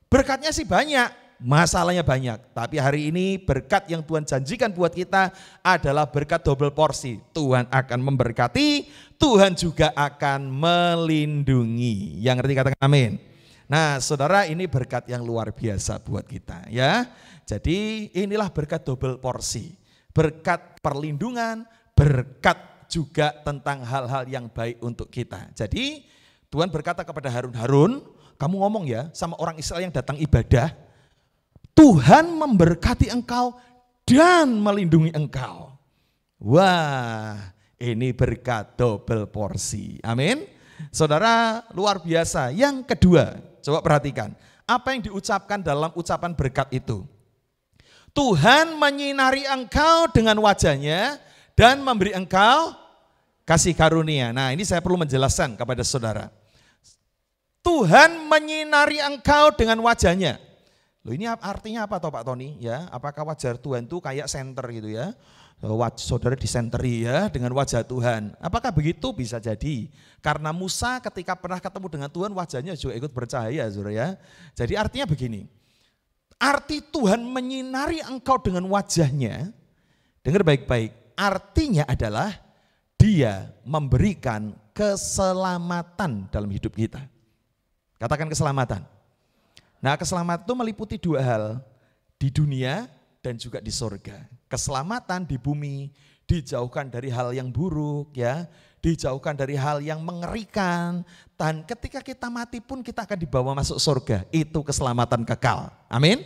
Berkatnya sih banyak, masalahnya banyak. Tapi hari ini berkat yang Tuhan janjikan buat kita adalah berkat double porsi. Tuhan akan memberkati, Tuhan juga akan melindungi. Yang ngerti katakan amin. Nah saudara, ini berkat yang luar biasa buat kita ya. Jadi inilah berkat double porsi. Berkat perlindungan, berkat juga tentang hal-hal yang baik untuk kita. Jadi Tuhan berkata kepada Harun, kamu ngomong ya sama orang Israel yang datang ibadah, Tuhan memberkati engkau dan melindungi engkau. Wah, Ini berkat double porsi. Amin. Saudara, luar biasa. Yang kedua, coba perhatikan. Apa yang diucapkan dalam ucapan berkat itu? Tuhan menyinari engkau dengan wajahnya dan memberi engkau kasih karunia. Nah, ini saya perlu menjelaskan kepada saudara. Tuhan menyinari engkau dengan wajahnya. Loh, ini artinya apa toh Pak Tony? Ya, apakah wajah Tuhan itu kayak senter gitu ya? Saudara disenteri ya dengan wajah Tuhan. Apakah begitu? Bisa jadi. Karena Musa ketika pernah ketemu dengan Tuhan wajahnya juga ikut bercahaya, saudara ya. Jadi artinya begini. Arti Tuhan menyinari engkau dengan wajahnya. Dengar baik-baik. Artinya adalah Dia memberikan keselamatan dalam hidup kita. Katakan keselamatan. Nah, keselamatan itu meliputi dua hal, di dunia dan juga di sorga. Keselamatan di bumi, dijauhkan dari hal yang buruk, ya, dijauhkan dari hal yang mengerikan, dan ketika kita mati pun kita akan dibawa masuk sorga. Itu keselamatan kekal. Amin.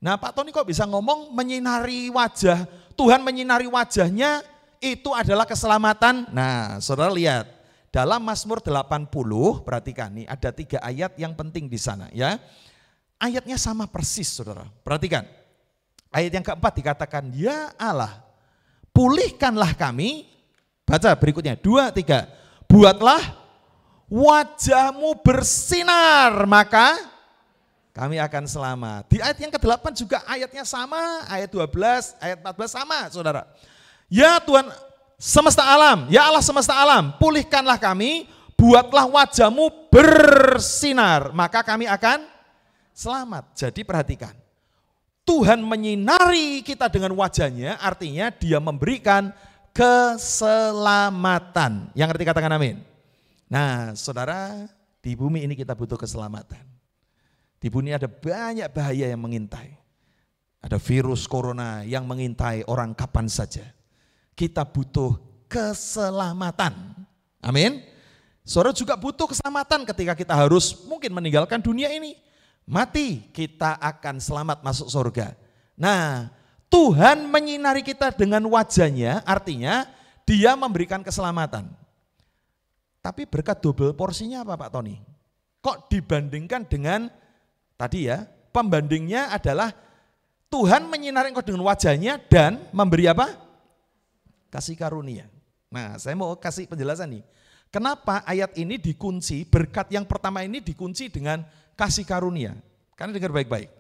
Nah, Pak Tony kok bisa ngomong menyinari wajah, Tuhan menyinari wajahnya, itu adalah keselamatan. Nah, saudara lihat, dalam Mazmur 80, perhatikan nih, ada 3 ayat yang penting di sana ya. Ayatnya sama persis, saudara. Perhatikan. Ayat yang keempat dikatakan, ya Allah, pulihkanlah kami. Baca berikutnya, 2, 3. Buatlah wajahmu bersinar, maka kami akan selamat. Di ayat yang ke-8 juga ayatnya sama, ayat 12, ayat 14 sama, saudara. Ya Tuhan semesta alam, ya Allah semesta alam, pulihkanlah kami, buatlah wajahmu bersinar, maka kami akan selamat. Jadi perhatikan, Tuhan menyinari kita dengan wajahnya, artinya Dia memberikan keselamatan. Yang ngerti katakan amin. Nah saudara, di bumi ini kita butuh keselamatan. Di bumi ada banyak bahaya yang mengintai. Ada virus corona yang mengintai orang kapan saja. Kita butuh keselamatan. Amin. Saudara juga butuh keselamatan ketika kita harus mungkin meninggalkan dunia ini. Mati, kita akan selamat masuk surga. Nah, Tuhan menyinari kita dengan wajahnya, artinya Dia memberikan keselamatan. Tapi berkat double porsinya apa Pak Tony? Kok dibandingkan dengan tadi ya, pembandingnya adalah Tuhan menyinari engkau dengan wajahnya dan memberi apa? Kasih karunia. Nah, saya mau kasih penjelasan nih. Kenapa ayat ini dikunci, berkat yang pertama ini dikunci dengan kasih karunia? Karena dengar baik-baik.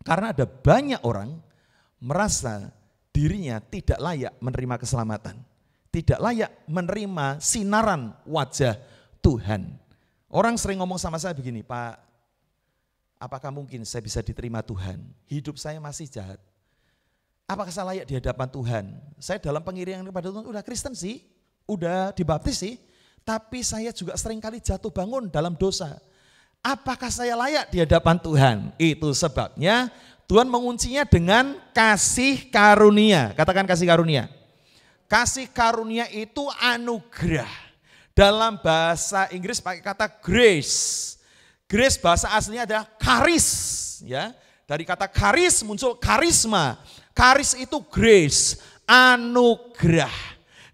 Karena ada banyak orang merasa dirinya tidak layak menerima keselamatan. Tidak layak menerima sinaran wajah Tuhan. Orang sering ngomong sama saya begini, Pak, apakah mungkin saya bisa diterima Tuhan? Hidup saya masih jahat. Apakah saya layak di hadapan Tuhan? Saya dalam pengiringan kepada Tuhan udah Kristen sih, udah dibaptis sih, tapi saya juga seringkali jatuh bangun dalam dosa. Apakah saya layak di hadapan Tuhan? Itu sebabnya Tuhan menguncinya dengan kasih karunia. Katakan kasih karunia. Kasih karunia itu anugerah. Dalam bahasa Inggris pakai kata grace. Grace bahasa aslinya adalah charis, ya. Dari kata charis muncul karisma. Charis itu grace, anugerah.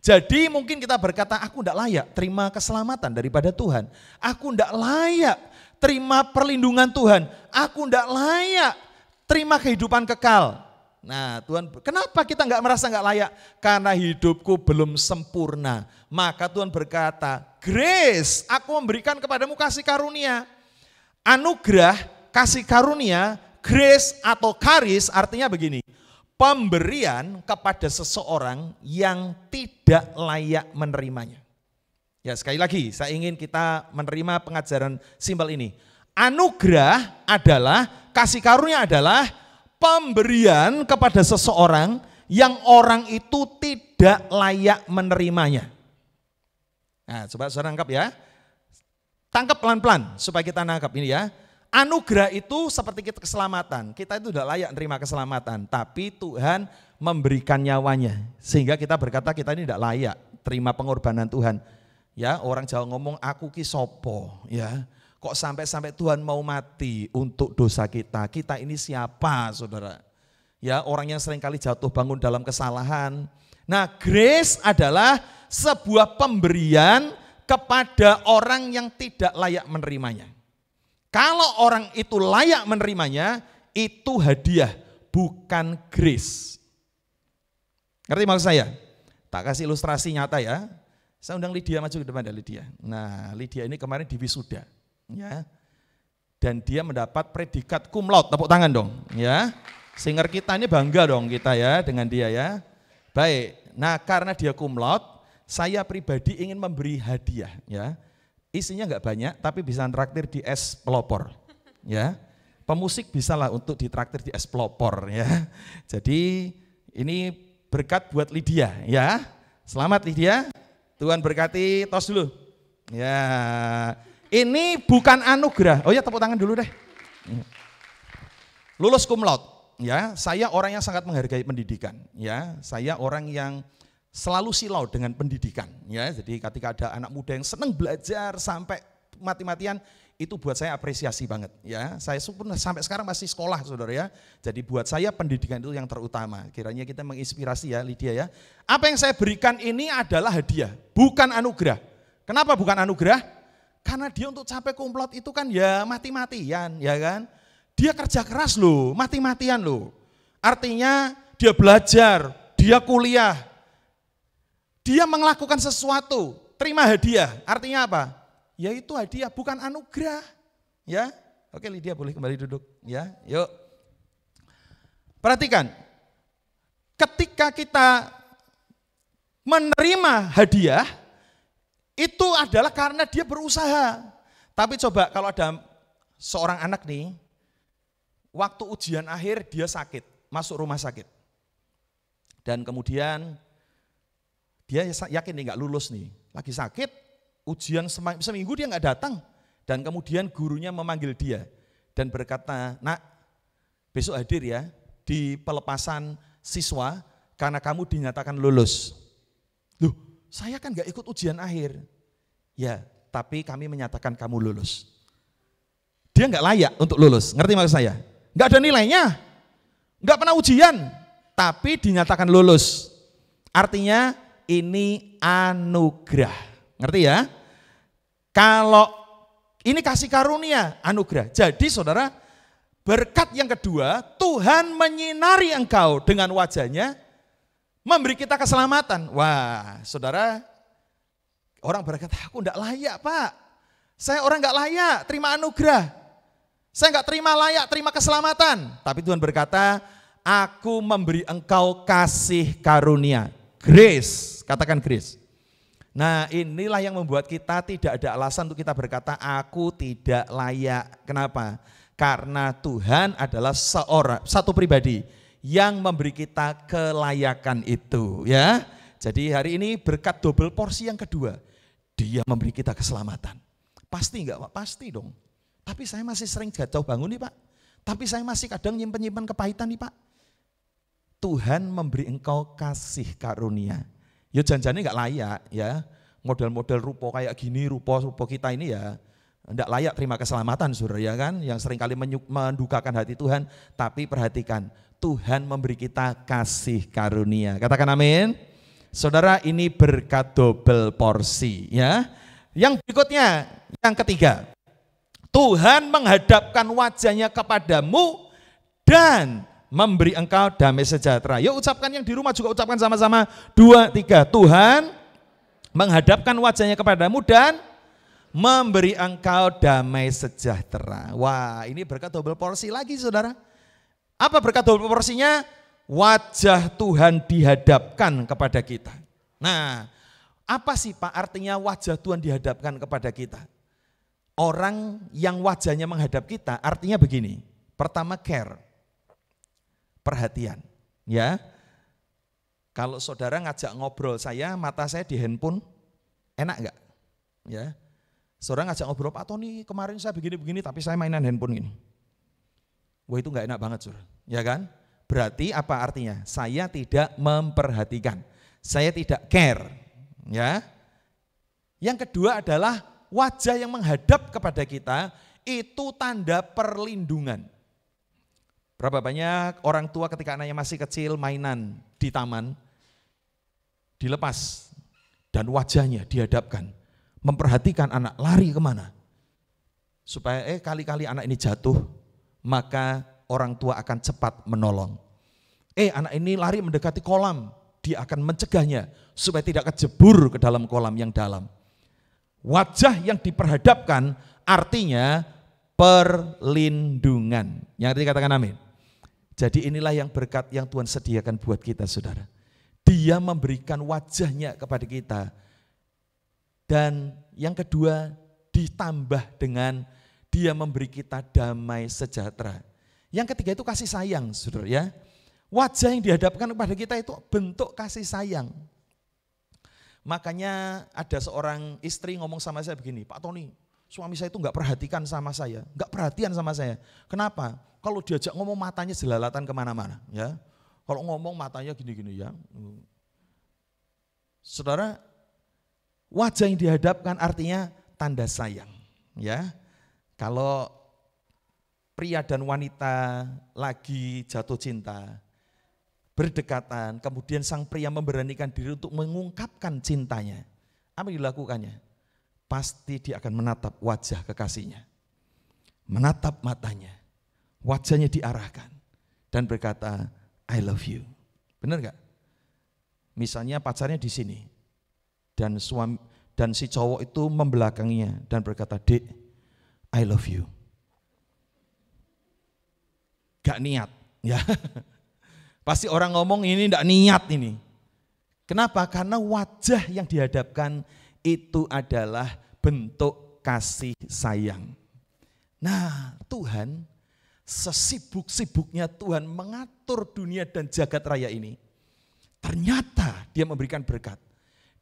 Jadi mungkin kita berkata, aku tidak layak terima keselamatan daripada Tuhan. Aku tidak layak terima perlindungan Tuhan. Aku tidak layak terima kehidupan kekal. Nah Tuhan, kenapa kita nggak merasa nggak layak? Karena hidupku belum sempurna. Maka Tuhan berkata, grace, aku memberikan kepadamu kasih karunia. Anugerah, kasih karunia, grace atau charis artinya begini. Pemberian kepada seseorang yang tidak layak menerimanya. Ya sekali lagi, saya ingin kita menerima pengajaran simpel ini. Anugerah adalah, kasih karunia adalah pemberian kepada seseorang yang orang itu tidak layak menerimanya. Nah coba saudara nangkap ya. Tangkap pelan-pelan supaya kita nangkap ini ya. Anugerah itu seperti kita keselamatan. Kita itu tidak layak menerima keselamatan. Tapi Tuhan memberikan nyawanya. Sehingga kita berkata kita ini tidak layak terima pengorbanan Tuhan. Ya orang Jawa ngomong aku ki sopo. Ya, kok sampai Tuhan mau mati untuk dosa kita. Kita ini siapa saudara? Ya orang yang seringkali jatuh bangun dalam kesalahan. Nah grace adalah sebuah pemberian kepada orang yang tidak layak menerimanya. Kalau orang itu layak menerimanya, itu hadiah, bukan grace. Ngerti maksud saya? Tak kasih ilustrasi nyata ya. Saya undang Lydia maju ke depan, ada Lydia. Nah, Lydia ini kemarin di wisuda, ya. Dan dia mendapat predikat cum laude, tepuk tangan dong, ya. Singer kita ini bangga dong kita ya dengan dia ya. Baik. Nah, karena dia cum laude, saya pribadi ingin memberi hadiah, ya. Isinya enggak banyak, tapi bisa traktir di es pelopor, ya. Pemusik bisalah untuk ditraktir di es pelopor, ya. Jadi ini berkat buat Lydia, ya. Selamat Lydia. Tuhan berkati, tos dulu. Ya, ini bukan anugerah. Oh ya, tepuk tangan dulu deh. Lulus cum laude, ya. Saya orang yang sangat menghargai pendidikan, ya. Saya orang yang selalu silau dengan pendidikan, ya. Jadi ketika ada anak muda yang senang belajar sampai mati-matian, itu buat saya apresiasi banget, ya. Saya pun sampai sekarang masih sekolah, saudara ya. Jadi buat saya pendidikan itu yang terutama. Kiranya kita menginspirasi ya, Lydia ya. Apa yang saya berikan ini adalah hadiah, bukan anugerah. Kenapa bukan anugerah? Karena dia untuk capai cum laude itu kan ya mati-matian, ya kan. Dia kerja keras loh, mati-matian loh. Artinya dia belajar, dia kuliah, dia melakukan sesuatu, terima hadiah. Artinya apa? Yaitu hadiah, bukan anugerah, ya. Oke, Lydia boleh kembali duduk, ya. Yuk. Perhatikan, ketika kita menerima hadiah, itu adalah karena dia berusaha. Tapi coba kalau ada seorang anak nih, waktu ujian akhir dia sakit, masuk rumah sakit. Dan kemudian dia yakin nih gak lulus nih, lagi sakit. Ujian seminggu dia nggak datang, dan kemudian gurunya memanggil dia dan berkata, nak besok hadir ya di pelepasan siswa karena kamu dinyatakan lulus. Loh, saya kan nggak ikut ujian akhir. Ya, tapi kami menyatakan kamu lulus. Dia nggak layak untuk lulus, ngerti maksud saya? Nggak ada nilainya, nggak pernah ujian, tapi dinyatakan lulus. Artinya ini anugerah. Ngerti ya? Kalau ini kasih karunia, anugerah. Jadi saudara, berkat yang kedua, Tuhan menyinari engkau dengan wajahnya, memberi kita keselamatan. Wah, saudara, orang berkata, aku enggak layak Pak. Saya orang enggak layak, terima anugerah. Saya enggak terima layak, terima keselamatan. Tapi Tuhan berkata, aku memberi engkau kasih karunia. Grace, katakan grace. Nah, inilah yang membuat kita tidak ada alasan untuk kita berkata, aku tidak layak. Kenapa? Karena Tuhan adalah satu pribadi yang memberi kita kelayakan itu, ya. Jadi hari ini berkat double porsi yang kedua, dia memberi kita keselamatan. Pasti enggak Pak? Pasti dong. Tapi saya masih sering jatuh bangun nih Pak. Tapi saya masih kadang nyimpen-nyimpen kepahitan nih Pak. Tuhan memberi engkau kasih karunia. Ya janjane enggak layak ya, model-model rupa kayak gini, rupa kita ini ya enggak layak terima keselamatan saudara ya kan, yang seringkali mendukakan hati Tuhan. Tapi perhatikan, Tuhan memberi kita kasih karunia, katakan amin. Saudara, ini berkat double porsi ya. Yang berikutnya, yang ketiga, Tuhan menghadapkan wajahnya kepadamu dan memberi engkau damai sejahtera. Yuk ucapkan, yang di rumah juga ucapkan sama-sama. 2, 3. Tuhan menghadapkan wajahnya kepadamu dan memberi engkau damai sejahtera. Wah, ini berkat double porsi lagi saudara. Apa berkat double porsinya? Wajah Tuhan dihadapkan kepada kita. Nah, apa sih Pak artinya wajah Tuhan dihadapkan kepada kita? Orang yang wajahnya menghadap kita artinya begini. Pertama, care. Perhatian, ya. Kalau saudara ngajak ngobrol saya, mata saya di handphone, enak enggak? Ya. Saudara ngajak ngobrol, Pak Tony kemarin saya begini-begini tapi saya mainan handphone gini. Wah, itu enggak enak banget, Saudara. Ya kan? Berarti apa artinya? Saya tidak memperhatikan. Saya tidak care, ya. Yang kedua adalah wajah yang menghadap kepada kita itu tanda perlindungan. Berapa banyak orang tua ketika anaknya masih kecil mainan di taman, dilepas, dan wajahnya dihadapkan, memperhatikan anak lari kemana. Supaya kali-kali anak ini jatuh, maka orang tua akan cepat menolong. Anak ini lari mendekati kolam, dia akan mencegahnya supaya tidak kejebur ke dalam kolam yang dalam. Wajah yang diperhadapkan artinya perlindungan. Yang artinya katakan amin. Jadi inilah yang berkat yang Tuhan sediakan buat kita, saudara. Dia memberikan wajahnya kepada kita. Dan yang kedua, ditambah dengan dia memberi kita damai sejahtera. Yang ketiga itu kasih sayang, saudara ya. Wajah yang dihadapkan kepada kita itu bentuk kasih sayang. Makanya ada seorang istri ngomong sama saya begini, Pak Tony, suami saya itu enggak perhatikan sama saya, enggak perhatian sama saya. Kenapa? Kalau diajak ngomong matanya jelalatan kemana-mana. Ya. Kalau ngomong matanya gini-gini ya. Saudara, wajah yang dihadapkan artinya tanda sayang. Ya, kalau pria dan wanita lagi jatuh cinta, berdekatan, kemudian sang pria memberanikan diri untuk mengungkapkan cintanya, apa yang dilakukannya? Pasti dia akan menatap wajah kekasihnya, menatap matanya, wajahnya diarahkan dan berkata, I love you. Benar gak? Misalnya pacarnya di sini dan si cowok itu membelakanginya dan berkata, Dek, I love you. Gak niat, ya. Pasti orang ngomong ini gak niat ini. Kenapa? Karena wajah yang dihadapkan itu adalah bentuk kasih sayang. Nah, Tuhan sesibuk-sibuknya Tuhan mengatur dunia dan jagat raya ini. Ternyata dia memberikan berkat.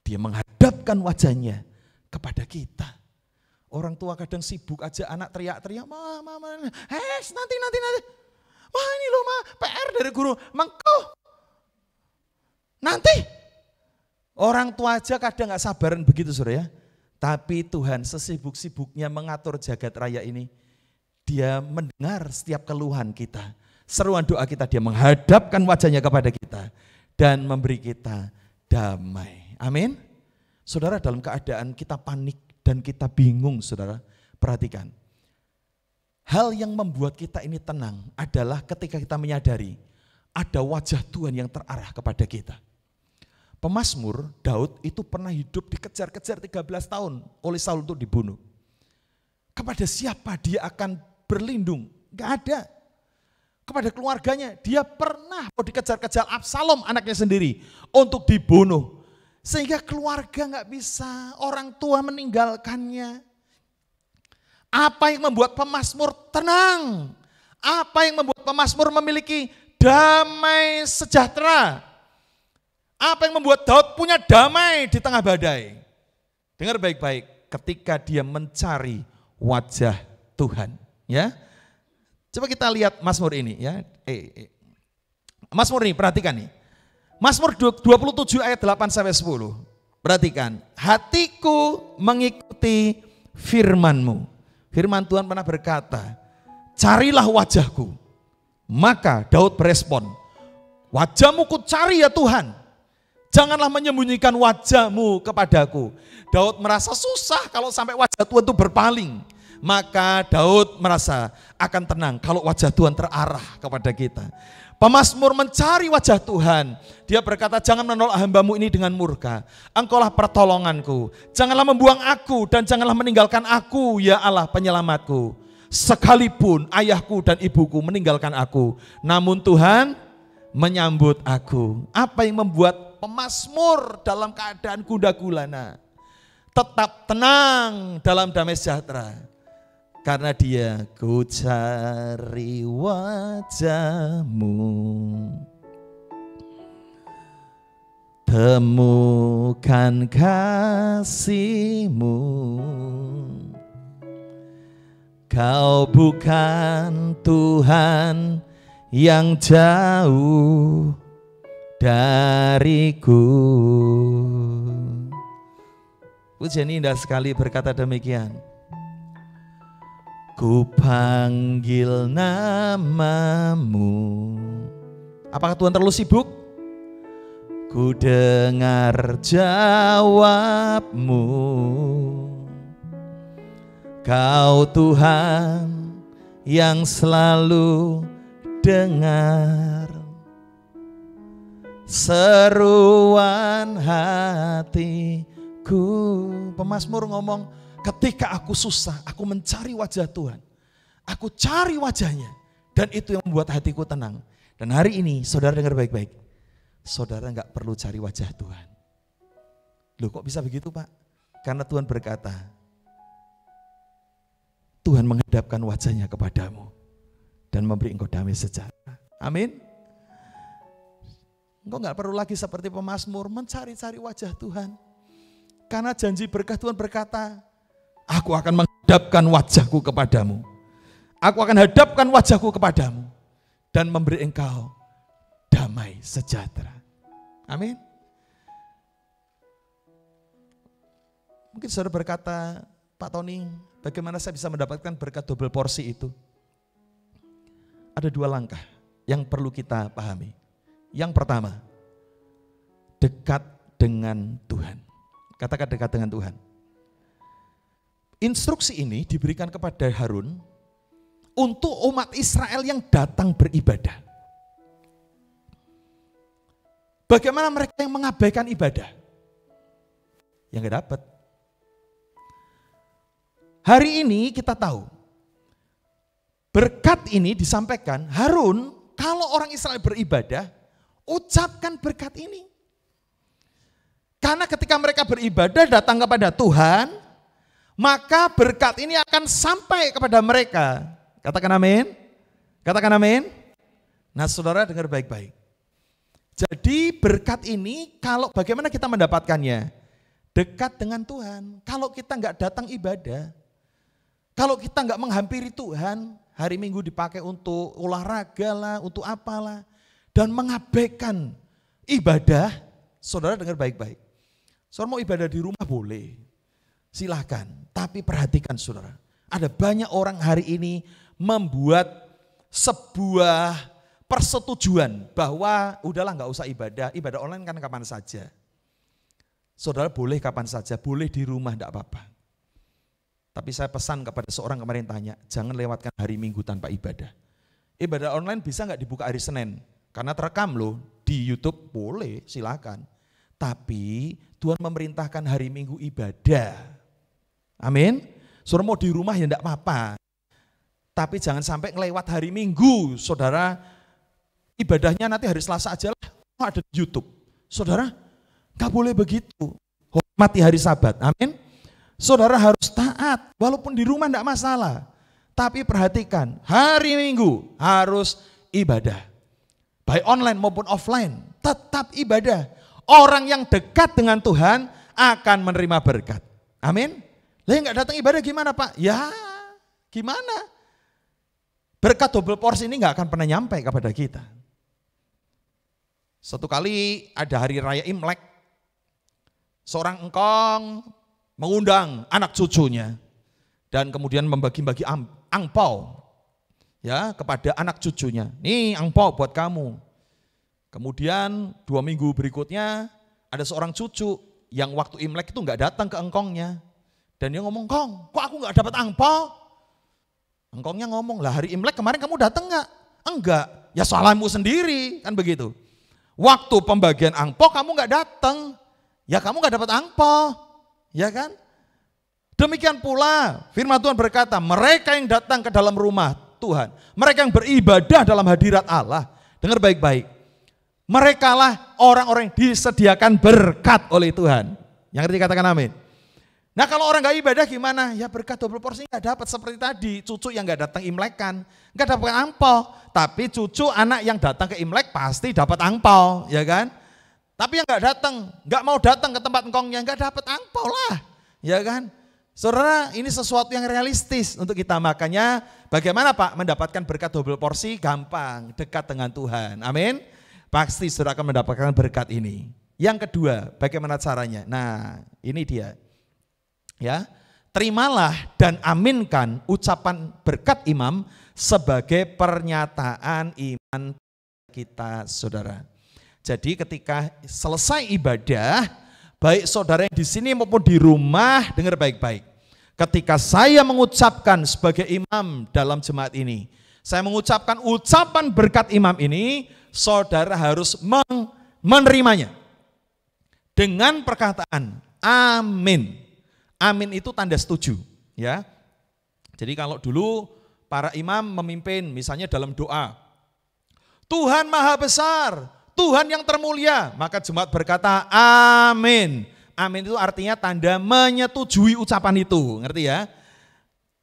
Dia menghadapkan wajahnya kepada kita. Orang tua kadang sibuk aja anak teriak-teriak, mama, nanti. Wah ini loh ma, PR dari guru, mengko. Nanti. Orang tua aja kadang gak sabaran begitu saudara ya. Tapi Tuhan sesibuk-sibuknya mengatur jagat raya ini. Dia mendengar setiap keluhan kita. Seruan doa kita, dia menghadapkan wajahnya kepada kita. Dan memberi kita damai. Amin. Saudara, dalam keadaan kita panik dan kita bingung, saudara, perhatikan. Hal yang membuat kita ini tenang adalah ketika kita menyadari ada wajah Tuhan yang terarah kepada kita. Pemazmur Daud itu pernah hidup dikejar-kejar 13 tahun oleh Saul untuk dibunuh. Kepada siapa dia akan berlindung? Gak ada. Kepada keluarganya, dia pernah mau dikejar-kejar Absalom anaknya sendiri untuk dibunuh. Sehingga keluarga gak bisa, orang tua meninggalkannya. Apa yang membuat pemazmur tenang? Apa yang membuat pemazmur memiliki damai sejahtera? Apa yang membuat Daud punya damai di tengah badai? Dengar baik-baik, ketika dia mencari wajah Tuhan. Ya, coba kita lihat Mazmur ini ya. Mazmur ini perhatikan nih. Mazmur 27 ayat 8 sampai 10. Perhatikan, hatiku mengikuti firman-Mu. Firman Tuhan pernah berkata, carilah wajahku. Maka Daud berespon, wajah-Mu ku cari ya Tuhan. Janganlah menyembunyikan wajah-Mu kepadaku. Daud merasa susah kalau sampai wajah Tuhan itu berpaling. Maka Daud merasa akan tenang kalau wajah Tuhan terarah kepada kita. Pemazmur mencari wajah Tuhan. Dia berkata, jangan menolak hamba-Mu ini dengan murka. Engkaulah pertolonganku. Janganlah membuang aku dan janganlah meninggalkan aku, ya Allah penyelamatku. Sekalipun ayahku dan ibuku meninggalkan aku, namun Tuhan menyambut aku. Apa yang membuat pemazmur dalam keadaan gundah gulana tetap tenang dalam damai sejahtera? Karena dia, ku cari wajah-Mu, temukan kasih-Mu. Kau bukan Tuhan yang jauh dariku. Pujian indah sekali berkata demikian. Ku panggil nama-Mu. Apakah Tuhan terlalu sibuk? ku dengar jawabmu. Kau Tuhan yang selalu dengar seruan hatiku. Pemazmur ngomong, ketika aku susah, aku mencari wajah Tuhan. Aku cari wajahnya. Dan itu yang membuat hatiku tenang. Dan hari ini, saudara dengar baik-baik. Saudara enggak perlu cari wajah Tuhan. Loh kok bisa begitu Pak? Karena Tuhan berkata, Tuhan menghadapkan wajahnya kepadamu dan memberi engkau damai sejahtera. Amin. Engkau enggak perlu lagi seperti pemazmur mencari-cari wajah Tuhan. Karena janji berkah Tuhan berkata, aku akan menghadapkan wajahku kepadamu. Aku akan hadapkan wajahku kepadamu dan memberi engkau damai sejahtera. Amin. Mungkin saudara berkata, Pak Tony, bagaimana saya bisa mendapatkan berkat double porsi itu? Ada 2 langkah yang perlu kita pahami. Yang pertama, dekat dengan Tuhan. Katakan dekat dengan Tuhan. Instruksi ini diberikan kepada Harun untuk umat Israel yang datang beribadah. Bagaimana mereka yang mengabaikan ibadah? Yang gak dapat. Hari ini kita tahu, berkat ini disampaikan, Harun, kalau orang Israel beribadah, ucapkan berkat ini. Karena ketika mereka beribadah datang kepada Tuhan, maka berkat ini akan sampai kepada mereka. Katakan amin. Katakan amin. Nah saudara dengar baik-baik. Jadi berkat ini kalau bagaimana kita mendapatkannya? Dekat dengan Tuhan. Kalau kita enggak datang ibadah, kalau kita enggak menghampiri Tuhan, hari Minggu dipakai untuk olahraga lah, untuk apalah, dan mengabaikan ibadah, saudara dengar baik-baik. Saudara mau ibadah di rumah boleh, silahkan. Tapi perhatikan saudara, ada banyak orang hari ini membuat sebuah persetujuan bahwa udahlah nggak usah ibadah online kan kapan saja. Saudara boleh kapan saja, boleh di rumah enggak apa-apa. Tapi saya pesan kepada seorang kemarin tanya, jangan lewatkan hari Minggu tanpa ibadah. Ibadah online bisa nggak dibuka hari Senin? Karena terekam loh, di YouTube boleh, silakan. Tapi Tuhan memerintahkan hari Minggu ibadah. Amin. Saudara mau di rumah ya enggak apa-apa. Tapi jangan sampai ngelewat hari Minggu, saudara. Ibadahnya nanti hari Selasa aja lah, ada di YouTube. Saudara, gak boleh begitu. Hormati hari Sabat, amin. Saudara harus taat, walaupun di rumah enggak masalah. Tapi perhatikan, hari Minggu harus ibadah. Baik online maupun offline, tetap ibadah. Orang yang dekat dengan Tuhan akan menerima berkat. Amin. Lah yang gak datang ibadah gimana Pak? Ya, gimana? Berkat double porsi ini gak akan pernah nyampe kepada kita. Satu kali ada hari raya Imlek, seorang engkong mengundang anak cucunya dan kemudian membagi-bagi angpau ya kepada anak cucunya. Nih angpau buat kamu. Kemudian 2 minggu berikutnya ada seorang cucu yang waktu Imlek itu nggak datang ke engkongnya dan dia ngomong, "Kong, kok aku nggak dapat angpau?" Engkongnya ngomong, "Lah hari Imlek kemarin kamu datang nggak?" "Enggak." "Ya salahmu sendiri," kan begitu. Waktu pembagian angpau kamu nggak datang, ya kamu nggak dapat angpau, ya kan? Demikian pula firman Tuhan berkata, mereka yang datang ke dalam rumah Tuhan, mereka yang beribadah dalam hadirat Allah, dengar baik-baik, mereka lah orang-orang yang disediakan berkat oleh Tuhan. Yang ngerti katakan amin. Nah kalau orang nggak ibadah gimana? Ya berkat double porsi nggak dapat seperti tadi, cucu yang nggak datang Imlekan, nggak dapat angpau. Tapi cucu anak yang datang ke Imlek pasti dapat angpau, ya kan? Tapi yang nggak datang, nggak mau datang ke tempat engkongnya, nggak dapat angpau lah, ya kan? Saudara, ini sesuatu yang realistis untuk kita. Makanya bagaimana Pak mendapatkan berkat double porsi? Gampang, dekat dengan Tuhan. Amin. Pasti saudara akan mendapatkan berkat ini. Yang kedua, bagaimana caranya? Nah, ini dia. Ya, terimalah dan aminkan ucapan berkat imam sebagai pernyataan iman kita, saudara. Jadi ketika selesai ibadah, baik saudara yang di sini maupun di rumah, dengar baik-baik. Ketika saya mengucapkan sebagai imam dalam jemaat ini, saya mengucapkan ucapan berkat imam ini, saudara harus menerimanya dengan perkataan amin. Amin itu tanda setuju, ya. Jadi kalau dulu para imam memimpin misalnya dalam doa, Tuhan Maha Besar, Tuhan yang termulia, maka jemaat berkata amin. Amin itu artinya tanda menyetujui ucapan itu, ngerti ya?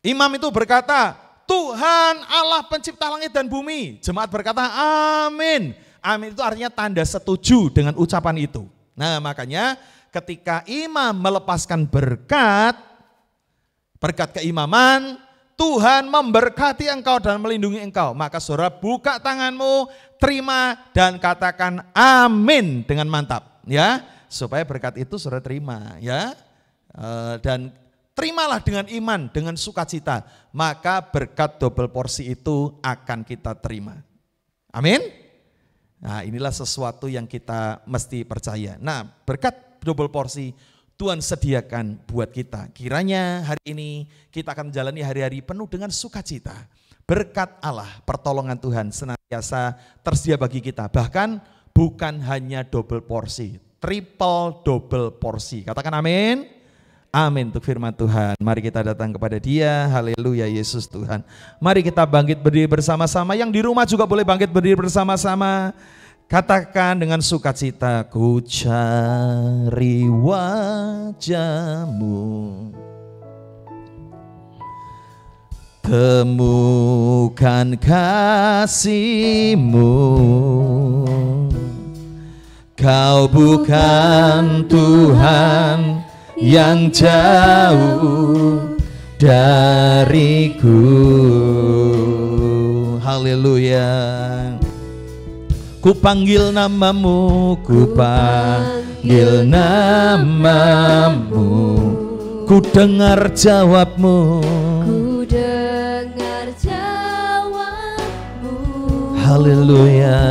Imam itu berkata, Tuhan Allah pencipta langit dan bumi. Jemaat berkata amin. Amin itu artinya tanda setuju dengan ucapan itu. Nah makanya ketika imam melepaskan berkat keimaman, Tuhan memberkati engkau dan melindungi engkau. Maka saudara buka tanganmu, terima dan katakan amin dengan mantap, ya, supaya berkat itu saudara terima, ya. Dan terimalah dengan iman, dengan sukacita, maka berkat double porsi itu akan kita terima. Amin. Nah, inilah sesuatu yang kita mesti percaya. Nah, berkat double porsi Tuhan sediakan buat kita. Kiranya hari ini kita akan menjalani hari-hari penuh dengan sukacita. Berkat Allah, pertolongan Tuhan senantiasa tersedia bagi kita. Bahkan bukan hanya double porsi, triple double porsi. Katakan amin. Amin untuk firman Tuhan. Mari kita datang kepada Dia. Haleluya, Yesus Tuhan. Mari kita bangkit berdiri bersama-sama. Yang di rumah juga boleh bangkit berdiri bersama-sama. Katakan dengan sukacita, ku cari wajah-Mu, temukan kasih-Mu. Kau bukan Tuhan yang jauh dariku. Haleluya. Ku panggil namamu, ku panggil namamu, ku dengar jawabmu, Ku dengar jawabmu. haleluya.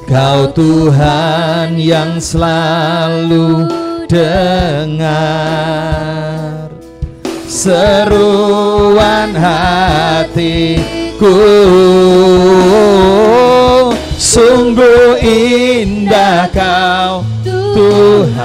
Kau Tuhan yang selalu dengar seruan hatiku. Sungguh indah Kau Tuhan,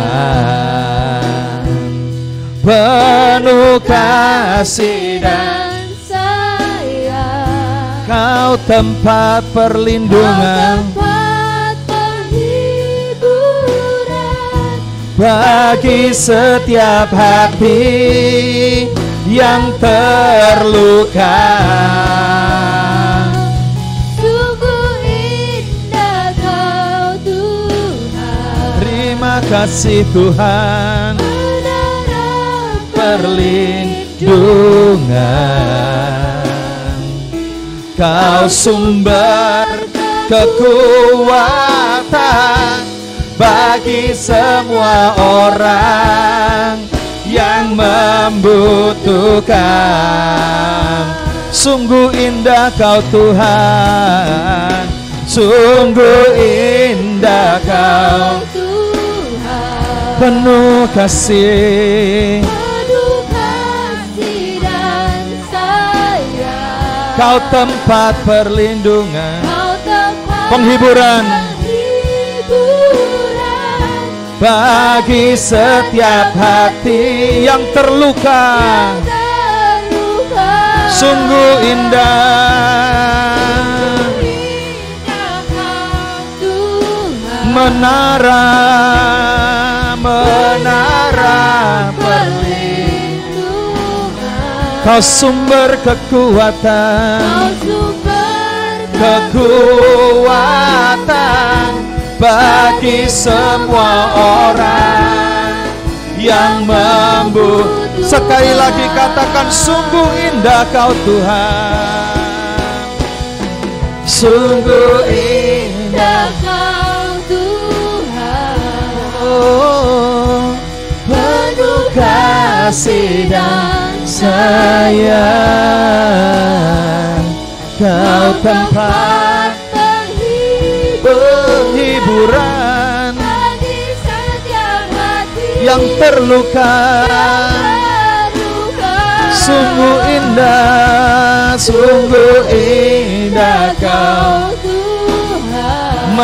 penuh kasih dan sayang. Kau tempat perlindungan, tempat penghiburan bagi setiap hati yang terluka. Terima kasih Tuhan, perlindungan. Kau sumber kekuatan bagi semua orang yang membutuhkan. Sungguh indah Kau Tuhan, sungguh indah Kau, penuh kasih, dan sayang. Kau tempat perlindungan, Kau tempat penghiburan penghiburan bagi setiap hati yang terluka. Sungguh indah, menara perlindungan. Kau sumber kekuatan, kekuatan bagi semua orang yang membutuhkan. Sekali lagi katakan, sungguh indah Kau Tuhan, sungguh indah Kau Tuhan, penuh kasih dan sayang. Kau tempat penghiburan penghiburan bagi setiap hati yang terluka. Sungguh indah Kau, Tuhan.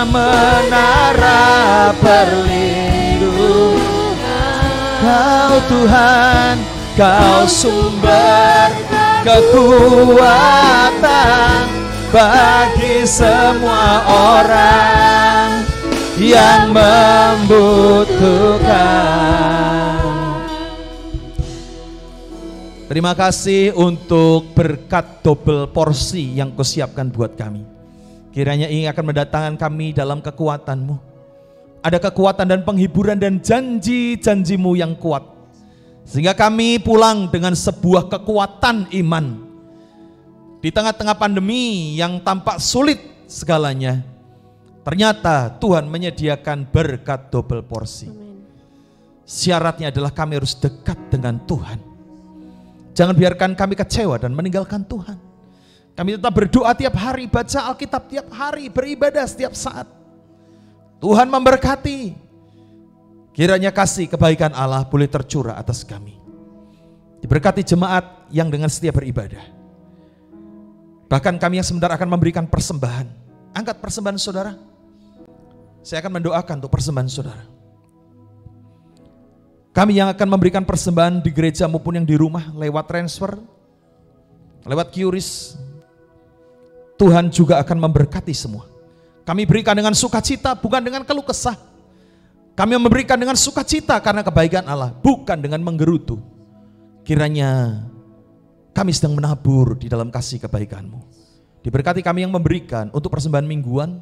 menara berlindung. Kau Tuhan, Kau sumber kekuatan bagi semua orang yang membutuhkan. Terima kasih untuk berkat double porsi yang Kau siapkan buat kami. Kiranya ini akan mendatangkan kami dalam kekuatan-Mu. Ada kekuatan dan penghiburan dan janji-janji-Mu yang kuat. Sehingga kami pulang dengan sebuah kekuatan iman. Di tengah-tengah pandemi yang tampak sulit segalanya, ternyata Tuhan menyediakan berkat double porsi. Syaratnya adalah kami harus dekat dengan Tuhan. Jangan biarkan kami kecewa dan meninggalkan Tuhan. Kami tetap berdoa tiap hari, baca Alkitab tiap hari, beribadah setiap saat. Tuhan memberkati. Kiranya kasih kebaikan Allah boleh tercurah atas kami. Diberkati jemaat yang dengan setia beribadah. Bahkan kami yang sebentar akan memberikan persembahan. Angkat persembahan saudara. Saya akan mendoakan untuk persembahan saudara. Kami yang akan memberikan persembahan di gereja maupun yang di rumah lewat transfer, lewat QRIS, Tuhan juga akan memberkati semua. Kami berikan dengan sukacita, bukan dengan keluh kesah. Kami memberikan dengan sukacita karena kebaikan Allah, bukan dengan menggerutu. Kiranya kami sedang menabur di dalam kasih kebaikan-Mu. Diberkati kami yang memberikan untuk persembahan mingguan,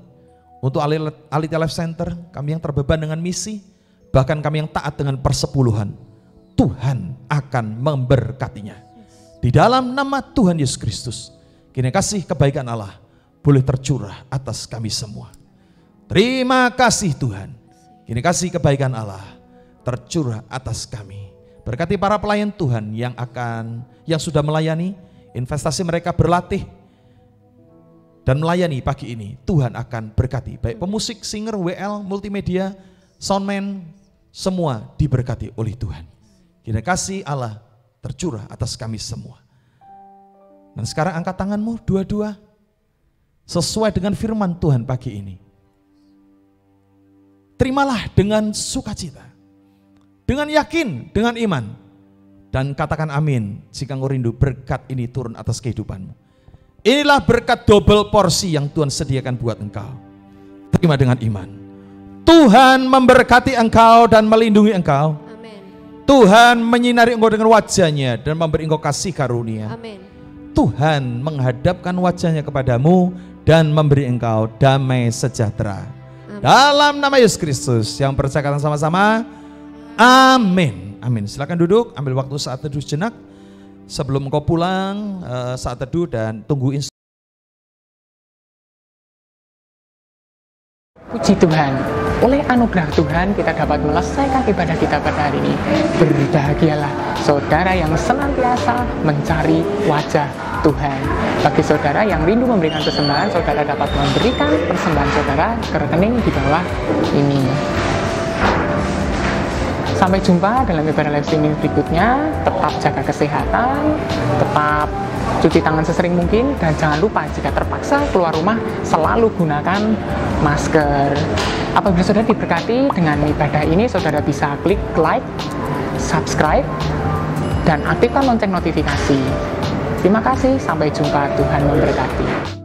untuk Alita Life Center, kami yang terbeban dengan misi, bahkan kami yang taat dengan persepuluhan. Tuhan akan memberkatinya. Di dalam nama Tuhan Yesus Kristus, kini kasih kebaikan Allah boleh tercurah atas kami semua. Terima kasih Tuhan. Kini kasih kebaikan Allah tercurah atas kami. Berkati para pelayan Tuhan yang sudah melayani, investasi mereka berlatih dan melayani pagi ini. Tuhan akan berkati. Baik pemusik, singer, WL, multimedia, soundman, semua diberkati oleh Tuhan. Kini kasih Allah tercurah atas kami semua. Dan sekarang angkat tanganmu dua-dua sesuai dengan firman Tuhan pagi ini. Terimalah dengan sukacita, dengan yakin, dengan iman, dan katakan amin jika engkau rindu berkat ini turun atas kehidupanmu. Inilah berkat double porsi yang Tuhan sediakan buat engkau. Terima dengan iman. Tuhan memberkati engkau dan melindungi engkau. Amin. Tuhan menyinari engkau dengan wajahnya dan memberi engkau kasih karunia. Amin. Tuhan menghadapkan wajahnya kepadamu dan memberi engkau damai sejahtera. Amin. Dalam nama Yesus Kristus yang percaya sama-sama. Amin. Amin. Silakan duduk, ambil waktu saat teduh sejenak. Sebelum engkau pulang saat teduh dan tunggu instruksi. Puji Tuhan, oleh anugerah Tuhan kita dapat menyelesaikan ibadah kita pada hari ini. Berbahagialah saudara yang senantiasa mencari wajah Tuhan. Bagi saudara yang rindu memberikan persembahan, saudara dapat memberikan persembahan saudara ke rekening di bawah ini. Sampai jumpa dalam ibadah live streaming berikutnya. Tetap jaga kesehatan, tetap cuci tangan sesering mungkin, dan jangan lupa jika terpaksa keluar rumah selalu gunakan masker. Apabila saudara diberkati dengan ibadah ini, saudara bisa klik like, subscribe, dan aktifkan lonceng notifikasi. Terima kasih, sampai jumpa, Tuhan memberkati.